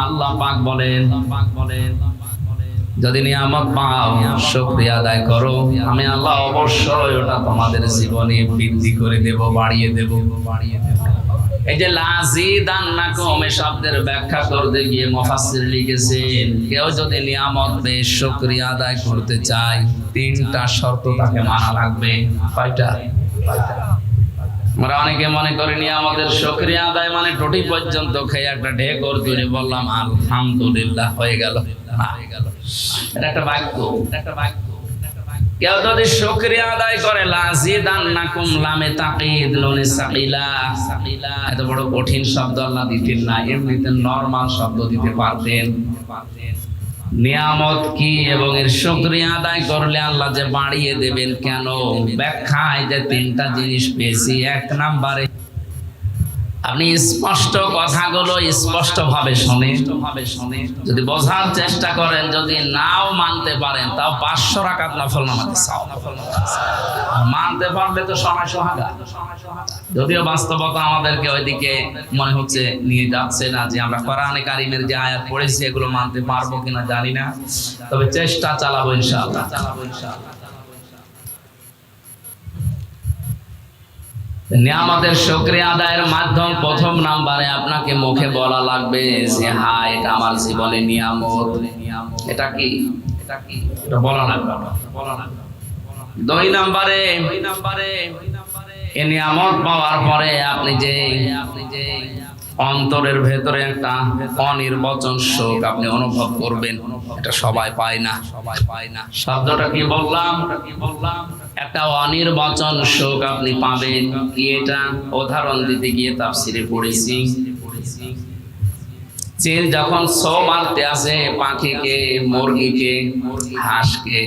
আল্লাহ পাক বলেন যদি নিয়ামত পাও শুকরিয়া আদায় করো, আমি আল্লাহ অবশ্যই ওটা তোমাদের জীবনে বৃদ্ধি করে দেব, বাড়িয়ে দেব। এই যে লাযিদান্নাকুম এই শব্দের ব্যাখ্যা করতে গিয়ে মুফাসসির লিখেছেন, কেউ যদি নিয়ামত পেয়ে শুকরিয়া আদায় করতে চায়, তিনটা শর্ত তাকে মানা লাগবে। কয়টা? আমরা অনেকে মনে করি নিয়ামতের শুকরিয়া আদায় মানে টুটি পর্যন্ত খেয়ে একটা ঢেকুর তুলে বললাম আলহামদুলিল্লাহ হয়ে গেল। এটা একটা বাক্য। কেউ যদি শুকরিয়া আদায় করে, লাযিদান্নাকুম লামে তাকিদ নুনে সাকিলা, এত বড় কঠিন শব্দ আল্লাহ দিতেন না, এমনিতে নরমাল শব্দ দিতে পারতেন। নিয়ামত কি এবং এর শুকরিয়া আদায় করলে আল্লাহ যে বাড়িয়ে দেবেন কেন, ব্যাখ্যায় যে তিনটা জিনিস পেয়েছি। এক নম্বরে আপনি স্পষ্ট কথাগুলো স্পষ্ট ভাবে শোনেন, যদি বোঝার চেষ্টা করেন, যদি নাও মানতে পারেন তাও 500 রাকাত নফল নামাজ চাও। মানতে পারলে তো সময় সোহাগা। যদিও বাস্তবতা আমাদেরকে ওইদিকে মনে হচ্ছে নিয়ে যাচ্ছে না, যে আমরা কোরআনে কারিমের যে আয়াত পড়েছি এগুলো মানতে পারবো কিনা জানি না, তবে চেষ্টা চালাবো ইনশাআল্লাহ। নিয়ামতের শুকরিয়া আদায়ের মাধ্যম প্রথম নাম্বারে আপনাকে মুখে বলা লাগবে যে হ্যাঁ এটা আমার জীবনে নিয়ামত। এটা কি? এটা বলা লাগবে। দুই নাম্বারে এই নিয়ামত পাওয়ার পরে আপনি যে অন্তরের ভেতরে একটা অনির্বচন সুখ আপনি অনুভব করবেন, এটা সবাই পায় না। শব্দটা কি বললাম? একটা অনির্বচন সুখ আপনি পাবেন। কি এটা? উদাহরণ দিতে গিয়ে তাফসীরে পড়েছি, চিল যখন সো মারতে আসে পাখিকে, মুরগিকে, হাঁসকে,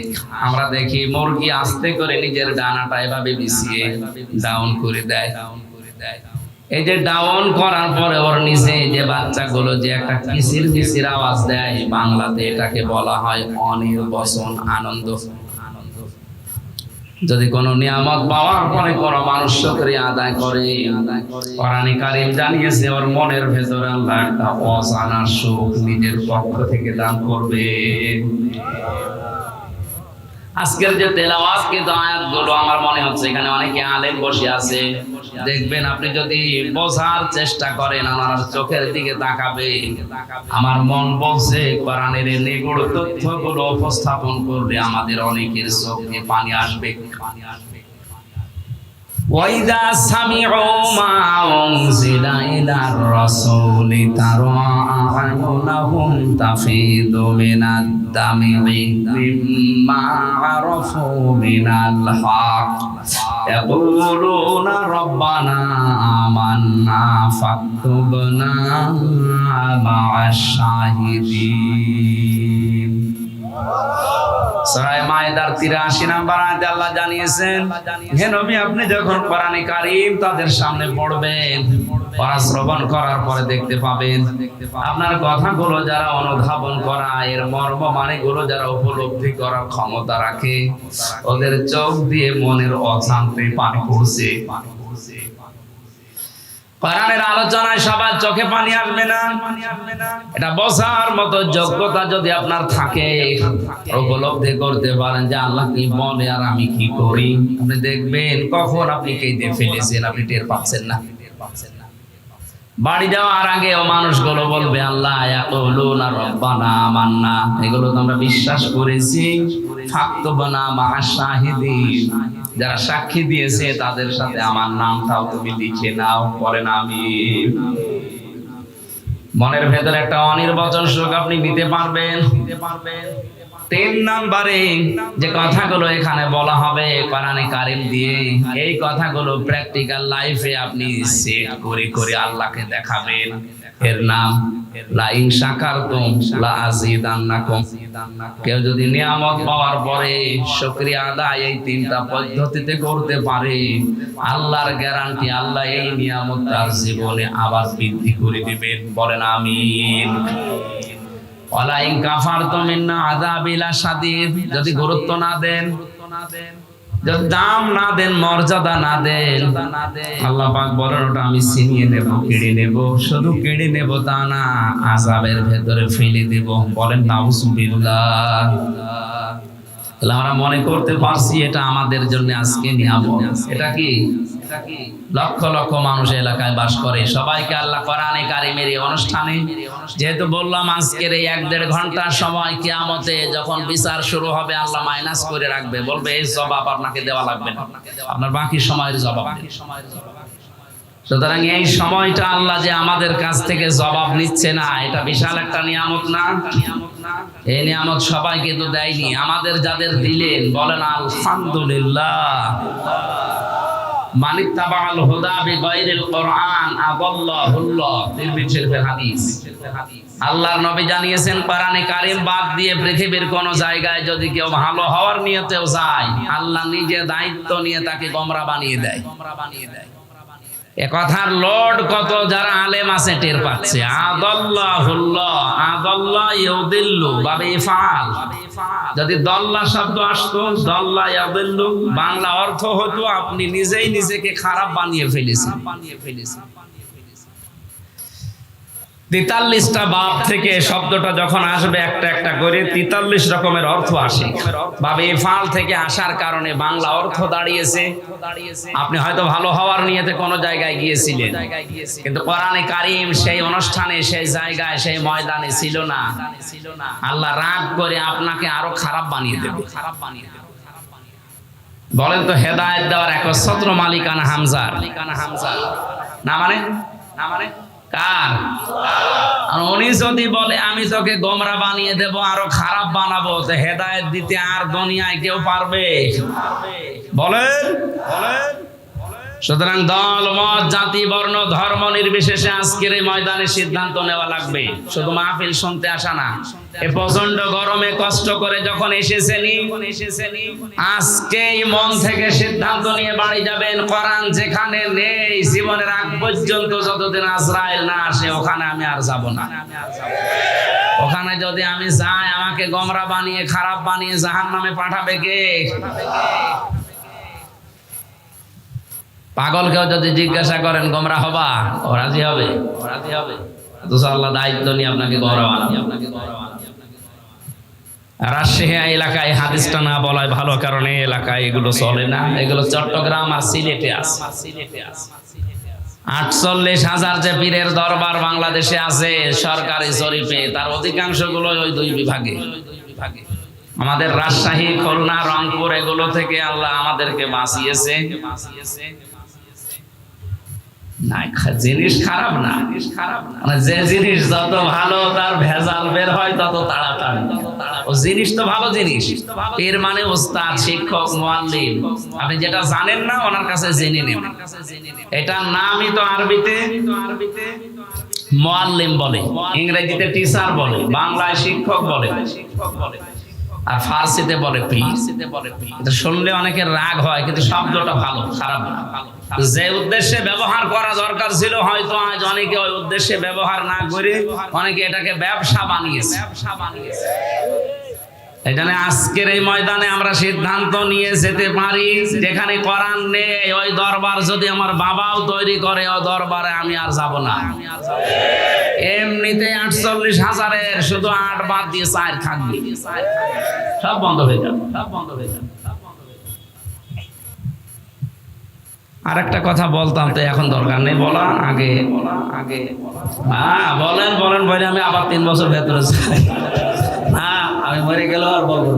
আমরা দেখি মুরগি আস্তে করে নিজের ডানাটা এভাবে বিছিয়ে ডাউন করে দেয়। এই যে ডাউন করার পরে ওর নিচে যে বাচ্চাগুলো যে একটা কিচির কিচির আওয়াজ দেয়, বাংলাতে এটাকে বলা হয় অনির্বচন আনন্দ। যদি কোনো নিয়ামত পাওয়ার পরে কোনো মানুষ শুকরিয়া আদায় করে, কোরআনে কারীম জানিয়েছে ওর মনের ভেতরে আল্লাহ একটা অজানা সুখ নিজের পক্ষ থেকে দান করবে। আজকের যে তেলাওয়াত কিন্তু আয়াতগুলো আমার মনে হচ্ছে এখানে অনেকে আলেম বসে আছে, দেখবেন আপনি যদি বোঝার চেষ্টা করেন, আমার চোখের দিকে তাকাবেন, আমার মন বলছে কোরআনের নিগুড় তথ্যগুলো উপস্থাপন করলে আমাদের অনেকের চোখে পানি আসবে। ওয়াইদা সামিউ মা উনজিলা ইলার রাসূলি তারা আ'য়ুনাহুম তাফিদু মিনাদ দামি মিম্মা আরাফু মিনাল হক ইয়াকুলুনা রাব্বানা আমান্না ফাকতুবনা মা'আশ শাহিদিন। সূরা মায়েদার 83 নম্বর আয়াতে আল্লাহ জানিয়েছেন, হে নবী আপনি যখন কোরআনে কারীম তাদের সামনে পড়বেন, পড়া শ্রবণ করার পরে দেখতে পাবেন আপনার কথাগুলো যারা অনুধাবন করা, এর মর্ম মানেগুলো যারা উপলব্ধি করার ক্ষমতা রাখে, ওদের চোখ দিয়ে মনের অশান্তি পানি পড়ছে। কোরআনের আলোচনায় সবার চোখে পানি আসবে না, এটা বোঝার মতো যোগ্যতা যদি আপনার থাকে, উপলব্ধি করতে পারেন যে আল্লাহ কি বলে আর আমি কি করি, আপনি দেখবেন কখন আপনি কেঁদে ফেলেছেন আপনি টের পাচ্ছেন না। বাড়ি যাওয়ার আগে ও মানুষগুলো বলবে আল্লাহ ইয়াকুলুনা রাব্বানা আমান্না, এগুলো তো আমরা বিশ্বাস করেছি, ফাকতুবনা মা'আশ শাহিদিন, যারা সাক্ষী দিয়েছে তাদের সাথে আমার নামটাও তুমি লিখে নাও। বলেন আমিন। মনের ভেতরে একটা অনির্বচন সুখ আপনি নিতে পারবেন। 3 নম্বরে যে কথাগুলো এখানে বলা হবে কোরআনে কারীম দিয়ে, এই কথাগুলো প্র্যাকটিক্যাল লাইফে আপনি সেট করে করে আল্লাহকে দেখাবেন। এর নাম লা ইন শাকারতুম লা আযীদান্নাকুম। কেউ যদি নিয়ামত পাওয়ার পরে শুকরিয়া আদায় এই 3টা পদ্ধতিতে করতে পারে, আল্লাহর গ্যারান্টি আল্লাহ এই নিয়ামত তার জীবনে আবার বৃদ্ধি করে দিবেন। বলেন আমিন। ওয়ালা ইন কাফারতুম ইন্না আযাবি লাশাদীদ, যদি গুরুত্ব না দেন যদি দাম না দেন, মর্যাদা না দেন, আল্লাহ পাক বলেন ওটা আমি ছিনিয়ে নেব, কেড়ে নেব। শুধু কেড়ে নেব তা না, আযাবের ভেতরে ফেলে দেব। বলেন নাউযুবিল্লাহ। তাহলে আমরা মনে করতে পারছি এটা আমাদের জন্য আজকে নিয়ামত। এটা কি লক্ষ লক্ষ মানুষ এলাকায় বাস করে, সবাইকে আল্লাহ কোরআনে কারিমের এই অনুষ্ঠানে, যেহেতু বললাম আজকের এই 1-1.5 ঘন্টা সময় কিয়ামতে যখন বিচার শুরু হবে আল্লাহ মাইনাস করে রাখবে, বলবে এই জবাব আপনাকে দেওয়া লাগবে না, আপনার বাকি সময়ের জবাব। সুতরাং এই সময়টা আল্লাহ যে আমাদের কাছ থেকে জবাব নিচ্ছে না, এটা বিশাল একটা নিয়ামত না? এই নিয়ামত সবাইকে তো দেয়নি, আমাদের যাদের দিলেন বলেন আলহামদুলিল্লাহ। মানিত্তাবাল হুদা বিগাইরিল কোরআন আদাল্লাহুল্লাহ, তিরমিজি শরীফের হাদিস। আল্লাহর নবী জানিয়েছেন কোরআনে কারীম বাদ দিয়ে পৃথিবীর কোন জায়গায় যদি কেউ ভালো হওয়ার নিয়তেও যায়, আল্লাহ নিজে দায়িত্ব নিয়ে তাকে গোমরা বানিয়ে দেয়। এ কথার লোড কত যারা আলেম আছে টের পাচ্ছে। আদাল্লাহুল্লাহ, আদাল্লাহ ইউদিল্লু বাবে ইফআল। যদি দল্লা শব্দ আসতো, দল্লা ইয়াদিল্লু, বাংলা অর্থ হতো আপনি নিজেই নিজেকে খারাপ বানিয়ে ফেলেছেন। 43টা বাব থেকে শব্দটা যখন আসবে একটা একটা করে 43 রকমের অর্থ আসে। বাবে ইফআল থেকে আসার কারণে বাংলা অর্থ দাঁড়িয়েছে আপনি হয়তো ভালো হওয়ার নিয়তে কোনো জায়গায় গিয়েছিলেন, কিন্তু কোরআনে কারীম সেই অনুষ্ঠানে, সেই জায়গায়, সেই ময়দানে ছিল না। আল্লাহ রাগ করে আপনাকে আরো খারাপ বানিয়ে দেবে। বলেন তো হেদায়েত দেওয়ার একচ্ছত্র মালিকানা হামজার না? মানে কার? আর উনি যদি বলে আমি তোকে গোমরা বানিয়ে দেব, আরো খারাপ বানাবো, তো হেদায়েত দিতে আর দুনিয়ায় কেউ পারবে? বলেন। সুতরাং দল, মত, জাতি, বর্ণ, ধর্ম নির্বিশেষে আজকের এই ময়দানে সিদ্ধান্ত নেওয়া লাগবে। শুধু মাহফিল শুনতে আসা না। এই প্রচন্ড গরমে কষ্ট করে যখন এসেছেনি, আজকেই মন থেকে সিদ্ধান্ত নিয়ে বাড়ি যাবেন। কোরআন যেখানে নেই, জীবনের আগ পর্যন্ত যতদিন আজরাইল না আসে ওখানে আমি আর যাব না। ওখানে যদি আমি যাই, আমাকে গোমরা বানিয়ে, খারাপ বানিয়ে জাহান্নামে পাঠাবে কে? পাগলকেও যদি জিজ্ঞাসা করেন গোমরা হবা, ও রাজি হবে? তো আল্লাহ দায়িত্ব নিয়ে আপনাকে গোমরা বানাবে। রাজশাহী এলাকায় হাদিসটা না বলায় ভালো, কারণ এই এলাকায় এগুলো চলে না। এগুলো চট্টগ্রাম আর সিলেটে আছে। 48,000 যে পীরের দরবার বাংলাদেশে আছে সরকারি জরিপে, তার অধিকাংশ গুলো ওই 2 বিভাগে। আমাদের রাজশাহী, খুলনা, রংপুর এগুলো থেকে আল্লাহ আমাদেরকে বাঁচিয়েছে। জিনিস খারাপ না, মানে যে জিনিস যত ভালো তার ভেজাল বের হয় তত তাড়াতাড়ি। ও জিনিস তো ভালো জিনিস। এর মানে ওস্তাদ, শিক্ষক, মুআল্লিম, আপনি যেটা জানেন না ওনার কাছে জেনে নেবেন। এটার নামই তো আরবিতে মুআল্লিম বলে, ইংরেজিতে টিচার বলে, বাংলায় শিক্ষক বলে, আর ফার্সিতে বলে পীর। এটা শুনলে অনেকের রাগ হয়, কিন্তু শব্দটা ভালো, খারাপ না। যে উদ্দেশ্যে ব্যবহার করা দরকার ছিল হয়তো আজ অনেকে ওই উদ্দেশ্যে ব্যবহার না করে অনেকে এটাকে ব্যবসা বানিয়েছে। এই জন্য আজকের এই ময়দানে আমরা সিদ্ধান্ত নিয়ে যেতে পারি, যেখানে কোরআন নেই ওই দরবার যদি আমার বাবাও তৈরি করে, ওই দরবারে আমি আর যাব না। এমনিতে 48,000-এর শুধু 8 বাদ দিয়ে 4 থাকবে, সব বন্ধ হয়ে যাবে। আর একটা কথা বলতাম, তো এখন দরকার নেই বলা, আগে হ্যাঁ বলেন বলে আমি আবার 3 বছর ভেতরে যাই। হ্যাঁ, আমি মরে গেল আর বলবো।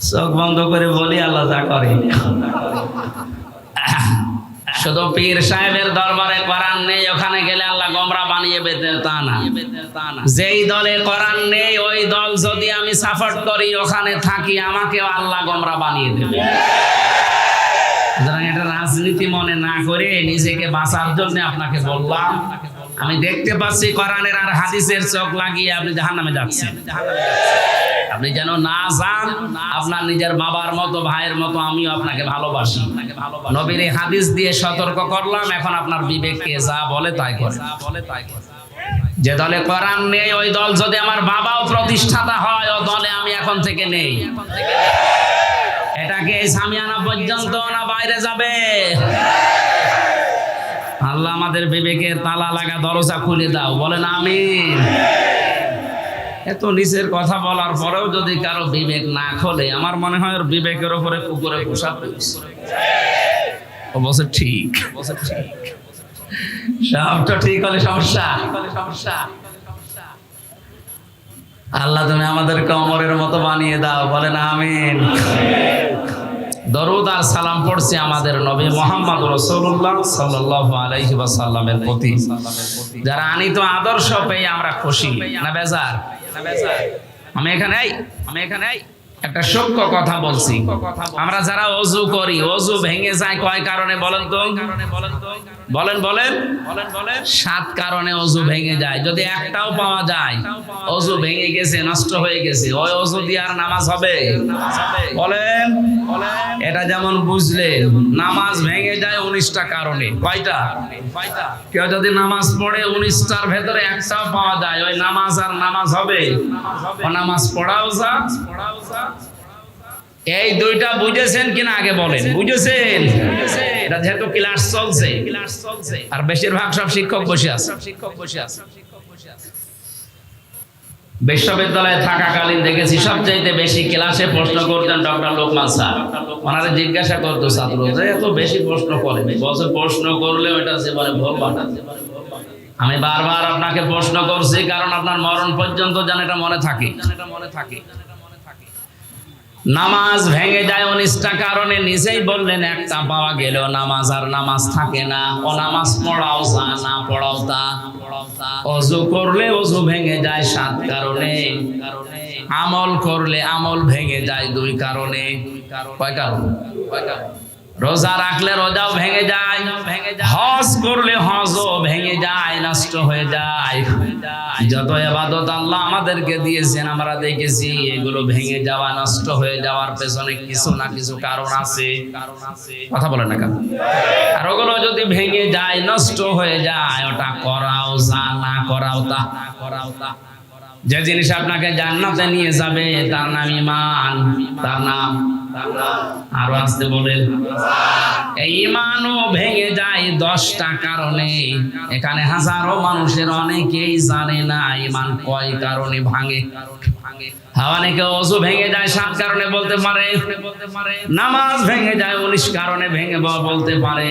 চোখ বন্ধ করে বলি আল্লাহ যা করে। শুধু পীর সাহেবের দরবারে কোরআন নেই, ওখানে গেলে আল্লাহ গোমরা বানিয়ে বেঁধে, তা না। যেই দলে কোরআন নেই ওই দল যদি আমি সাপোর্ট করি, ওখানে থাকি, আমাকেও আল্লাহ গোমরা বানিয়ে দেবে। সুতরাং এটা রাজনীতি মনে না করে নিজেকে বাঁচার জন্য আপনাকে বললাম। আমি দেখতে পাচ্ছি কোরআনের আর হাদিসের চোখ লাগিয়ে আপনি জাহান্নামে যাচ্ছেন। আপনি যেন না যান, আপনার নিজের বাবার মতো, ভাইয়ের মতো আমিও আপনাকে ভালোবাসি। নবীর হাদিস দিয়ে সতর্ক করলাম, এখন আপনার বিবেককে যা বলে তাই করে। যে দলে কোরআন নেই ওই দল যদি আমার বাবাও প্রতিষ্ঠাতা হয় ও দলে আমি এখন থেকে নেই। এটাকে সামিয়ানা পর্যন্ত না বাইরে যাবে? আল্লাহ আমাদের বিবেকের তালা লাগা দরজা খুলে দাও, বলেন আমিন। এত নিচের কথা বলার পরেও যদি কারো বিবেক না খোলে, আমার মনে হয় ওর বিবেকের উপরে কুকুরে পোশাক রয়েছে। ও বলছে ঠিক, সবটা ঠিক হলে সমস্যা। আল্লাহ তুমি আমাদেরকে ওমরের মতো বানিয়ে দাও, বলেন আমিন। দরুদ আর সালাম পড়ছি আমাদের নবী মুহাম্মদ রাসূলুল্লাহ সাল্লাল্লাহু আলাইহি ওয়াসাল্লামের প্রতি, যারা আনিত আদর্শ পেয়ে আমরা খুশি না বেজার? আমি এখানে একটা সূক্ষ্ম কথা বলছি। আমরা যারা ওযু করি, ওযু ভেঙে যায় কয় কারণে বলেন তো? বলেন 7 কারণে ওযু ভেঙে যায়। যদি একটাও পাওয়া যায় ওযু ভেঙে গেছে, নষ্ট হয়ে গেছে, ওই ওযু দিয়ে আর নামাজ হবে? বলেন। এটা যেমন বুঝলেন, নামাজ ভেঙে যায় 19টা কারণে। কয়টা? কেউ যদি নামাজ পড়ে 19টার ভেতরে একটাও পাওয়া যায়, ওই নামাজ আর নামাজ হবে? ও নামাজ পড়াও যা। এই দুইটা বুঝেছেন কিনা আগে বলেন? বুঝেছেন? এটা যেহেতু ক্লাস চলছে আর বেশিরভাগ সব শিক্ষক বসে আছে। বিশ্ববিদ্যালয়ে থাকাকালীন দেখেছি সবচাইতে বেশি ক্লাসে প্রশ্ন করতেন ডক্টর লোকমান স্যার। ওনারা জিজ্ঞাসা করতো ছাত্র যে এত বেশি প্রশ্ন করেন, বছর প্রশ্ন করলে ওইটা জীবনে ভুল বাটা। আমি বারবার আপনাকে প্রশ্ন করছি কারণ আপনার মরণ পর্যন্ত যেন এটা মনে থাকে। নামাজ ভেঙে যায় 19টা কারণে, নিজেই বললেন একটা পাওয়া গেল নামাজ আর নামাজ থাকে না। ও নামাজ পড়াও যা, না পড়াও তা। ওযু করলে ওযু ভেঙে যায় 7 কারণে। আমল করলে আমল ভেঙে যায় 2 কারণে। কয় কারণ? রোজা রাখলে রোজাও ভেঙে যায়, হজ করলে হজও ভেঙে যায়, নষ্ট হয়ে যায়। যত ইবাদত আল্লাহ আমাদেরকে দিয়েছেন আমরা দেখেছি এগুলো ভেঙে যাওয়া, নষ্ট হয়ে যাওয়ার পেছনে কিছু না কিছু কারণ আছে। কথা বলেন না কেন? আর ওগুলো যদি ভেঙে যায়, নষ্ট হয়ে যায়, ওটা করাও যা, না করাও তা। যে জিনিস আপনাকে জান্নাতে নিয়ে যাবে তার নাম ঈমান, তার নাম আরো আসতে বলেন। এই ঈমানও ভেঙে যায় 10টা কারণে। এখানে হাজারো মানুষের অনেকেই জানে না ঈমান কয় কারণে ভাঙে। অনেকে ওযু ভেঙে যায় 7 কারণে বলতে পারে, নামাজ ভেঙে যায় 19 কারণে ভেঙে বলতে পারে,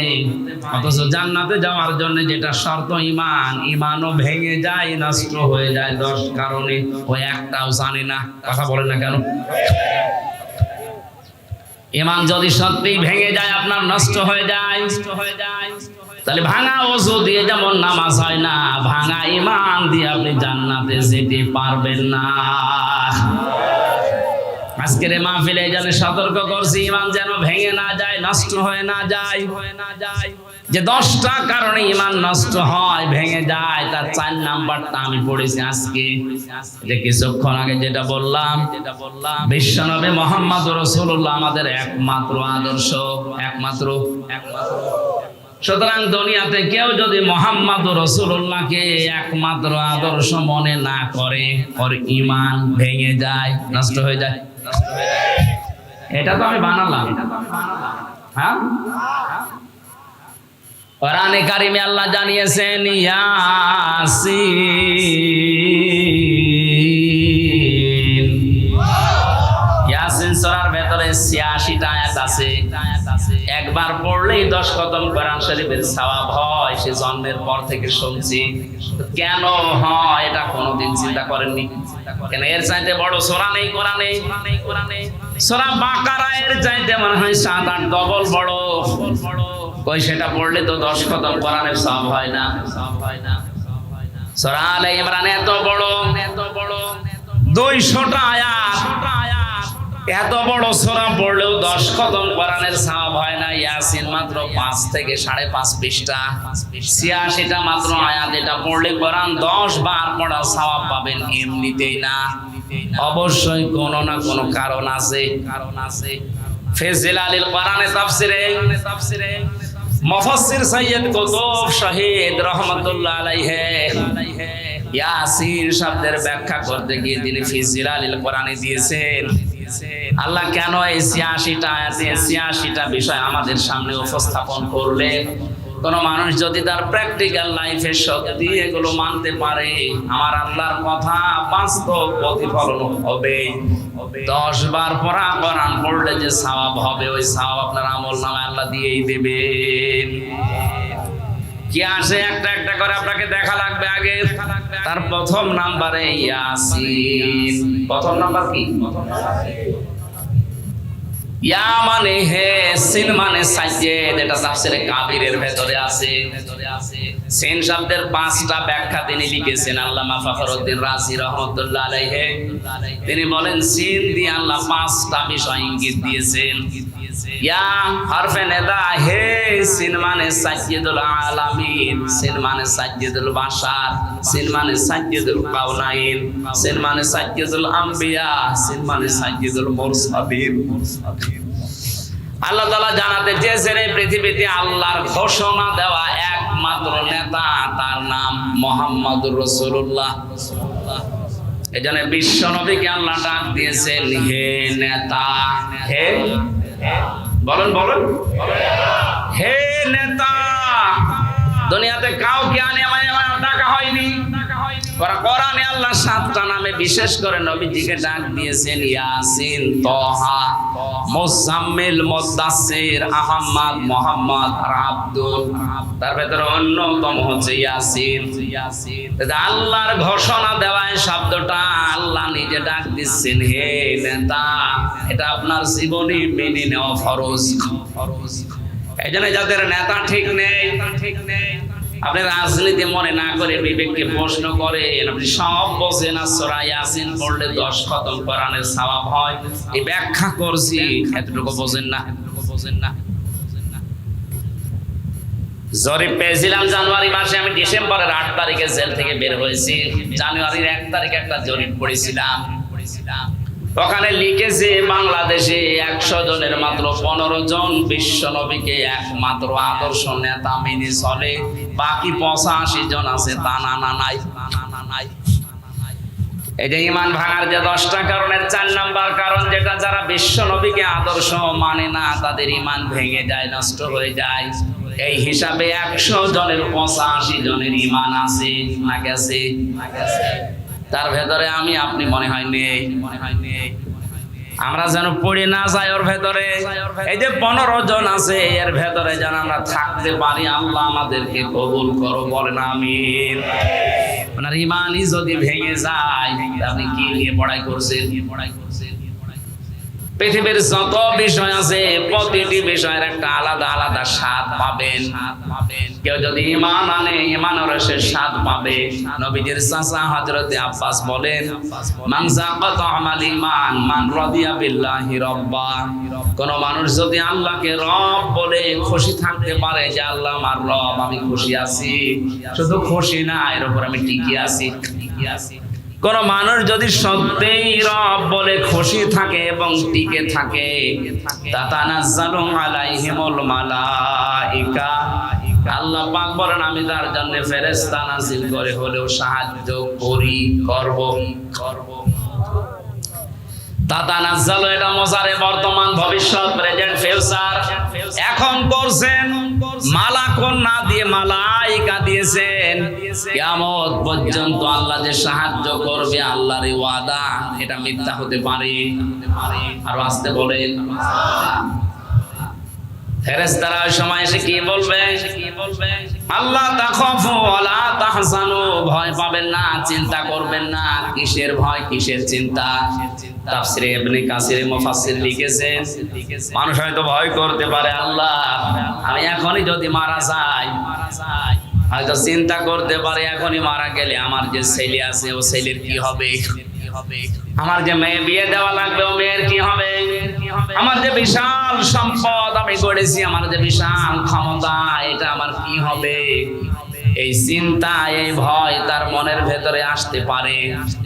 অথচ জান্নাতে যাওয়ার জন্য যেটা শর্ত ঈমান, ঈমানও ভেঙে যায়, নষ্ট হয়ে যায় 10 কারণে, ওই একটাও জানে না। কথা বলেন না কেন? ঈমান যদি সত্যি ভেঙে যায়, আপনার নষ্ট হয়ে যায়, তাহলে ভাঙা ওযু দিয়ে যেমন নামাজ হয় না, ভাঙা ঈমান দিয়ে আপনি জান্নাতে যেতে পারবেন না। আজকের এই মাহফিলে এই জন্য সতর্ক করছি, ঈমান যেন ভেঙে না যায়, নষ্ট হয়ে না যায়। যে 10টা কারণে ঈমান নষ্ট হয়, ভেঙে যায়, তার 4 নাম্বারটা আমি পড়েছি আজকে। যে কিছুক্ষণ আগে যেটা বললাম, বিশ্বনবী মুহাম্মদ রাসূলুল্লাহ আমাদের একমাত্র আদর্শ, একমাত্র। সুতরাং দুনিয়াতে কেউ যদি মুহাম্মদ রাসূলুল্লাহকে একমাত্র আদর্শ মনে না করে, ওর ঈমান ভেঙে যায়, নষ্ট হয়ে যায়। এটা তো আমি বানালাম। হ্যাঁ, কোরআনে কারিমে আল্লাহ জানিয়েছেন ইয়াসিন। ইয়াসিন সূরার ভেতরে 86টা আয়াত আছে। একবার পড়লেই 10 খতম কোরআন শরীফের সওয়াব হয়। সে জন্মের পর থেকে শুনছি। কেন হয় এটা কোনোদিন চিন্তা করেননি? কেন এর চাইতে বড় সূরা নেই কোরআনে? সূরা বাকারা এর চাইতে মনে হয় 7-8 ডবল বড়। কই সেটা পড়লে তো 10 খতম কোরআনের সওয়াব হয় না। সূরা আলে ইমরান এত বড় 200টা আয়াত, এত বড় সূরা পড়লেও 10 খতম কোরআনের সওয়াব হয় না। ইয়াসিন মাত্র 5 থেকে 5.5 পৃষ্ঠা, 86টা মাত্র আয়াত। এটা পড়লে কোরআন 10 বার পড়া সওয়াব পাবেন এমনিতেই না, অবশ্যই কোনো না কোনো কারণ আছে। ফিজিলালিল কোরআনে তাফসিরে মুফাসসির সৈয়দ কুতুব শহীদ রহমাতুল্লাহ আলাইহি ইয়াসিন শব্দের ব্যাখ্যা করতে গিয়ে তিনি ফি জিলালিল কোরআনে দিয়েছেন। আল্লাহ কেন এই ৮৬টা আয়াতে ৮৬টা বিষয় আমাদের সামনে উপস্থাপন করলেন? কোন মানুষ যদি তার প্র্যাকটিক্যাল লাইফের শক্তি এগুলো মানতে পারে, আমার আল্লাহর কথা বাস্তব প্রতিফলন হবে। ১০ বার পড়া কোরআন পড়লে যে সওয়াব হবে, ওই সওয়াব আপনার আমলনামায় আল্লাহ দিয়েই দেবেন। কি আসে একটা একটা করে আপনাকে দেখা লাগবে। আগে তার প্রথম নাম্বারে ইয়াসিন। প্রথম নাম্বার কি? ইয়া মানে হে, সিন মানে সাজ্জেদ, এটা তাফসীরে কাবিরের ভেতরে আছে। সিন শব্দের 5টা ব্যাখ্যা তিনি লিখেছেন আল্লামা ফখরুদ্দিন রাজি রাহমাতুল্লাহ আলাইহি। তিনি বলেন সিন দিয়ে আল্লাহ 5টা বিষয় ইঙ্গিত দিয়েছেন। ইয়া হরফে নেদা, হে সিন মানে সাজ্জেদুল আলামিন, সিন মানে সাজ্জেদুল বাশার, সিন মানে সাজ্জেদুল কাউনাইন, সিন মানে সাজ্জেদুল আম্বিয়া, সিন মানে সাজ্জেদুল মুরসালিন। আল্লাহ তাআলা জানাতে চেয়েছেন এই পৃথিবীতে আল্লাহর ঘোষণা দেওয়া একমাত্র নেতা, তার নাম মুহাম্মদুর রাসূলুল্লাহ। এজন্য বিশ্ব নবীকে আল্লাহ ডাক দিয়েছেন হে নেতা। হে বলেন বলেন, হে নেতা। দুনিয়াতে কাউকে আনে ডাকা হয়নি। কোরআনে আল্লাহ 7টা নামে বিশেষ করে নবীজিকে ডাক দিয়েছেন ইয়াসিন, তাহা, মুজাম্মিল, মুদাসসির, আহমদ, মুহাম্মদ আর আব্দুল। তার ভেতরে অন্যতম হচ্ছে ইয়াসিন। আল্লাহর ঘোষণা দেওয়া এই শব্দটা আল্লাহ নিজে ডাক দিচ্ছেন হে নেতা। এটা আপনার জীবনে মেনে নেওয়া ফরজ। এই জন্য যাদের নেতা ঠিক নেই, আপনি রাজনীতি মনে না করে বিবেককে প্রশ্ন করেন, আপনি সব বোঝেন না। সূরা ইয়াসিন পড়লে 10 খতম কোরআনের সওয়াব হয়, এই ব্যাখ্যা করছি, এতটুকু বোঝেন না। জরিপ পেয়েছিলাম জানুয়ারি মাসে, আমি ডিসেম্বরের 8 তারিখে জেল থেকে বের হয়েছি। জানুয়ারির 1 তারিখে একটা জরিপ পড়েছিলাম। ওখানে লিখেছে বাংলাদেশে 100 জনের মাত্র 15 জন বিশ্ব নবীকে একমাত্র আদর্শ নেতা মেনে চলে, বাকি 85 জন আছে তা না নাই। এই যে ঈমান ভাঙার যে 10টা কারণের 4 নাম্বার কারণ, যেটা যারা বিশ্ব নবীকে আদর্শ মানে না তাদের ঈমান ভেঙে যায়, নষ্ট হয়ে যায়। এই হিসাবে 100 জনের 85 জনের ঈমান আছে না গেছে। তার ভেতরে আমি আপনি মনে হয় নেই। আমরা যেন পড়ে না যাই ওর ভেতরে। এই যে 15 জন আছে এর ভেতরে যেন আমরা থাকতে পারি। আল্লাহ আমাদেরকে কবুল করো, বলেন আমিন। আপনার ঈমানই যদি ভেঙে যায়, আপনি কি নিয়ে পড়াই করছেন? পৃথিবীর যত বিষয় আছে প্রতিটি বিষয়ের একটা আলাদা আলাদা স্বাদ পাবেন। কেউ যদি ঈমান আনে ঈমানের রসের স্বাদ পাবে। নবীজির চাচা হযরতে আব্বাস বলেন, মান যাকাত আমাল ঈমান মান রাদিয়া বিল্লাহি রাব্বা। কোন মানুষ যদি আল্লাহকে রব বলে খুশি থাকতে পারে যে আল্লাহ আমার রব, আমি খুশি আছি, শুধু খুশি না, এর উপর আমি টিকে আছি। কোন মানুষ যদি সত্যিই রব বলে খুশি থাকে এবং টিকে থাকে, তাতানাজ্জালু আলাইহিমুল মালাইকা, আল্লাহ পাক বলেন আমি তার জন্য ফেরেশতা নাযিল করে হলেও সাহায্য করব। তাতানাজ্জালু এটা মুজারে, বর্তমান, ভবিষ্যৎ, প্রেজেন্ট, ফিউচার। এখন করছেন, মালাকুন না দিয়ে মালাইকা দিয়েছেন। কিয়ামত পর্যন্ত আল্লাহ যে সাহায্য করবে আল্লাহর ওয়াদা, এটা মিথ্যা হতে পারে? আর আসতে বলেন ফেরেশতারা ওই সময় এসে কি বলবে? আল্লাহ তাখাফু ওয়ালা তাহজানু, ভয় পাবেন না, চিন্তা করবেন না। কিসের ভয়, কিসের চিন্তা? তাফসীরে ইবনে কাসির মুফাসসির লিখেছেন, মানুষ হয়তো ভয় করতে পারে, আল্লাহ আমি এখনই যদি মারা যাই, হয়তো চিন্তা করতে পারে এখনই মারা গেলে আমার যে ছেলে আছে ও ছেলের কি হবে, আমার যে মেয়ে বিয়ে দেওয়া লাগবে ও মেয়ের কি হবে, আমার যে বিশাল সম্পদ আমি গড়েছি, আমার যে বিশাল ক্ষমতা, এটা আমার কি হবে। এই চিন্তা, এই ভয় তার মনের ভেতরে আসতে পারে।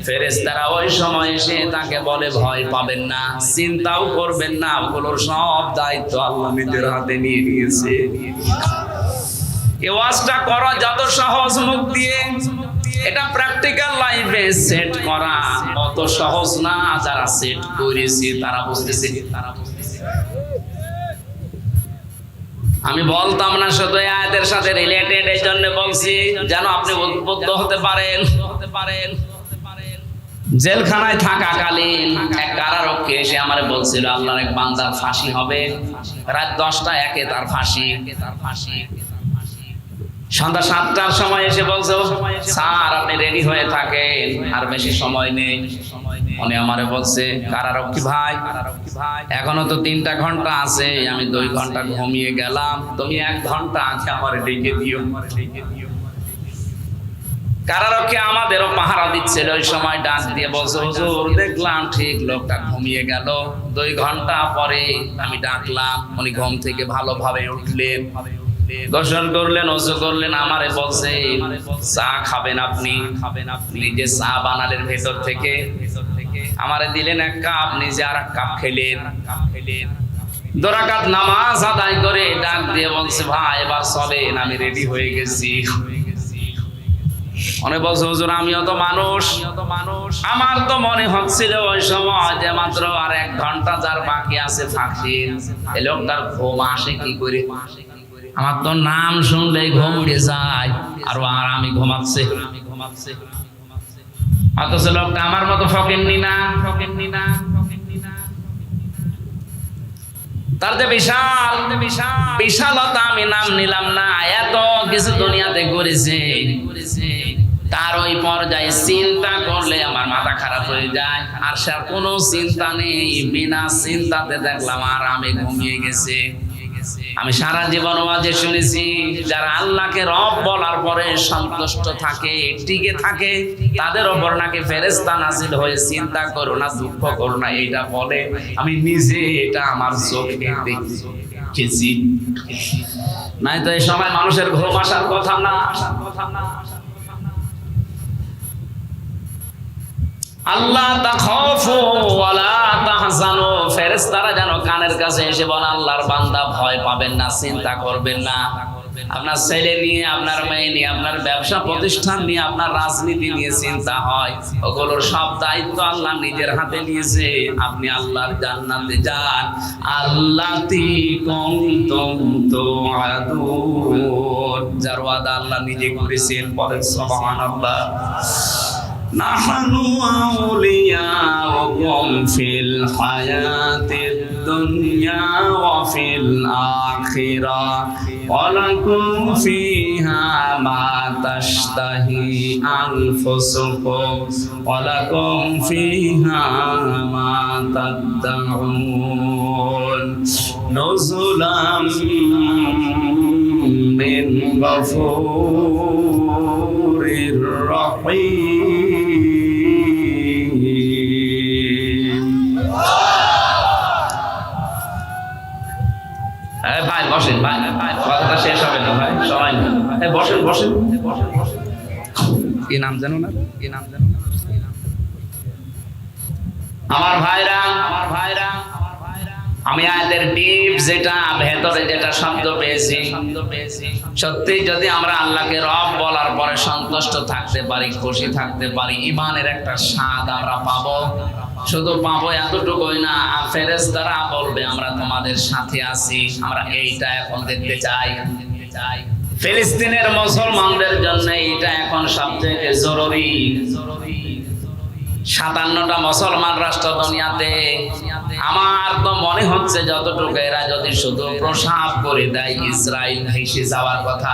ফেরেশতারা ওই সময় এসে তাকে বলে ভয় পাবেন না, চিন্তাও করবেন না, ওগুলোর সব দায়িত্ব আল্লাহ নিজের হাতে নিয়ে নিয়েছে। এই ওয়াজটা করা যত সহজ মুখ দিয়ে, এটা প্র্যাকটিক্যাল লাইফে সেট করা অত সহজ না। যারা সেট করেছে তারা বুঝতেছে। আমি বলতাম না শুধু এই আয়াতের সাথে রিলেটেড, এই জন্য বলছি যেন আপনি উদ্বুদ্ধ হতে পারেন। জেলখানায় থাকাকালীন এক কারারক্ষী এসে আমারে বলছিল আল্লাহর এক বান্দার ফাঁসি হবে, রাত 10টা 1-এ তার ফাঁসি। সন্ধ্যা 7টার সময় এসে বলছে স্যার আপনি রেডি হয়ে থাকেন, আর বেশি সময় নেই। উনি আমারে বলছে কারারক্ষী ভাই এখনো তো 3টা ঘন্টা আছে, আমি 2 ঘন্টা ঘুমিয়ে গেলাম, তুমি 1 ঘন্টা আগে আমারে ডেকে দিও। কারারক্ষী আমাদেরও পাহারা দিচ্ছিল ওই সময়, ডাক দিয়ে বলছে হুজুর দেখলাম ঠিক লোকটা ঘুমিয়ে গেল, 2 ঘন্টা পরে আমি ডাকলাম, উনি ঘুম থেকে ভালোভাবে উঠলেন, গোসল করলেন, ওযু করলেন, আমারে বলছে চা খাবেন আপনি? নিজে চা বানালেন ভেতর থেকে, আমারে দিলেন 1 কাপ, নিজে আর 1 কাপ খেলেন। 2 রাকাত নামাজ আদায় করে ডাক দিয়ে বলছে ভাই এবার চলেন, আমি রেডি হয়ে গেছি। অনেক বলছে হুজুর আমিও তো মানুষ, আমার তো মনে হচ্ছিল ওই সময় যে মাত্র আর 1 ঘন্টা যার বাকি আছে ফাঁসির, এই লোকটার ঘুম আসে কি করে? আমার তো নাম শুনলেই ঘুম উড়ে যায়, আর আমি ঘুমাচ্ছে। অথচ লোকটা আমার মতো ফকিন্নি না। তার যে বিশালতা আমি নাম নিলাম না, এত কিছু দুনিয়াতে করেছে, তার ওই পর্যায়ে চিন্তা করলে আমার মাথা খারাপ হয়ে যায়। আর সে কোনো চিন্তা নেই, বিনা চিন্তাতে দেখলাম আর আমি ঘুমিয়ে গেছে। আমি সারা জীবন ওয়াজে শুনেছি যারা আল্লাহকে রব বলার পরে সন্তুষ্ট থাকে, টিকে থাকে, তাদের উপর নাকি ফেরেশতা নাজিল হয়ে চিন্তা করো না, দুঃখ করো না এটা বলে। আমি নিজে এটা আমার চোখে দেখেছি। নাই তো এই সময় মানুষের ঘুম আসার কথা না। আল্লাহ তাখাফু ওয়ালা তাহজানু, ফেরেশতারা যেন কানের কাছে এসে বলে আল্লাহর বান্দা ভয় পাবেন না, চিন্তা করবেন না। আপনার ছেলে নিয়ে, আপনার মেয়ে নিয়ে, আপনার ব্যবসা প্রতিষ্ঠান নিয়ে, আপনার রাজনীতি নিয়ে চিন্তা হয়, ওগুলোর সব দায়িত্ব আল্লাহ নিজের হাতে নিয়েছে। আপনি আল্লাহর জান্নাতে যান। আল্লাতি কুনতুম তুআদুন, যার ওয়াদা আল্লাহ নিজে করেছেন, বলেন সুবহানাল্লাহ। নাহনু আউলিয়াউকুম ফিল হায়াতিদ দুনিয়া ওয়া ফিল আখিরাহ ওয়া লাকুম ফিহা মা তাশতাহি আনফুসুকুম ওয়া লাকুম ফিহা মা তাদউন নুজুলাম মিন গফুরির রহিম। ভাই বসেন, ভাই কথাটা শেষ হবে না ভাই, সবাই বসেন বসেন। কি নাম জানো না? আমার ভাইরা, আমি আয়াতের টিপ যেটা ভেতরে যেটা শব্দ পেয়েছি, সত্যি যদি আমরা আল্লাহকে রব বলার পরে সন্তুষ্ট থাকতে পারি, খুশি থাকতে পারি, ঈমানের একটা স্বাদ আমরা পাবো। শুধু পাবো এতটুকুই না, ফেরেশতারা বলবে আমরা তোমাদের সাথে আছি। আমরা এইটা এখন দেখতে চাই। ফিলিস্তিনের মুসলমানদের জন্য এটা এখন সবথেকে জরুরি। 57টা মুসলমান রাষ্ট্র দুনিয়াতে, আমার তো মনে হচ্ছে যতটুকু এরা যদি শুধু প্রসাব করে দেয়, ইসরায়েল ভেসে যাওয়ার কথা।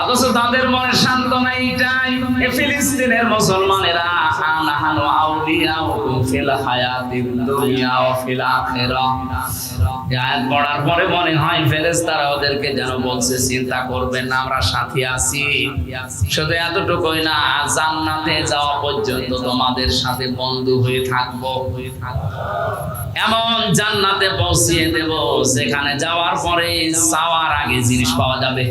অথচ তাদের মনে সান্ত্বনা এইটাই, ফিলিস্তিনের মুসলমানেরা নাহানু আউলিয়াউকুম ফিল হায়াতিদ দুনিয়া ওয়া ফিল আখিরাহ। আয়াত পড়ার পরে মনে হয় ফেরেশতারা ওদেরকে যেন বলছে চিন্তা করবেন না, আমরা সাথে আছি। শুধু এতটুকুই না, জান্নাতে যাওয়া পর্যন্ত তোমাদের সাথে বন্ধু হয়ে থাকবো। এমন জান্নাতে পৌঁছিয়ে দেব যেখানে যাওয়ার পরে চাওয়ার আগে জিনিস পাওয়া যাবে।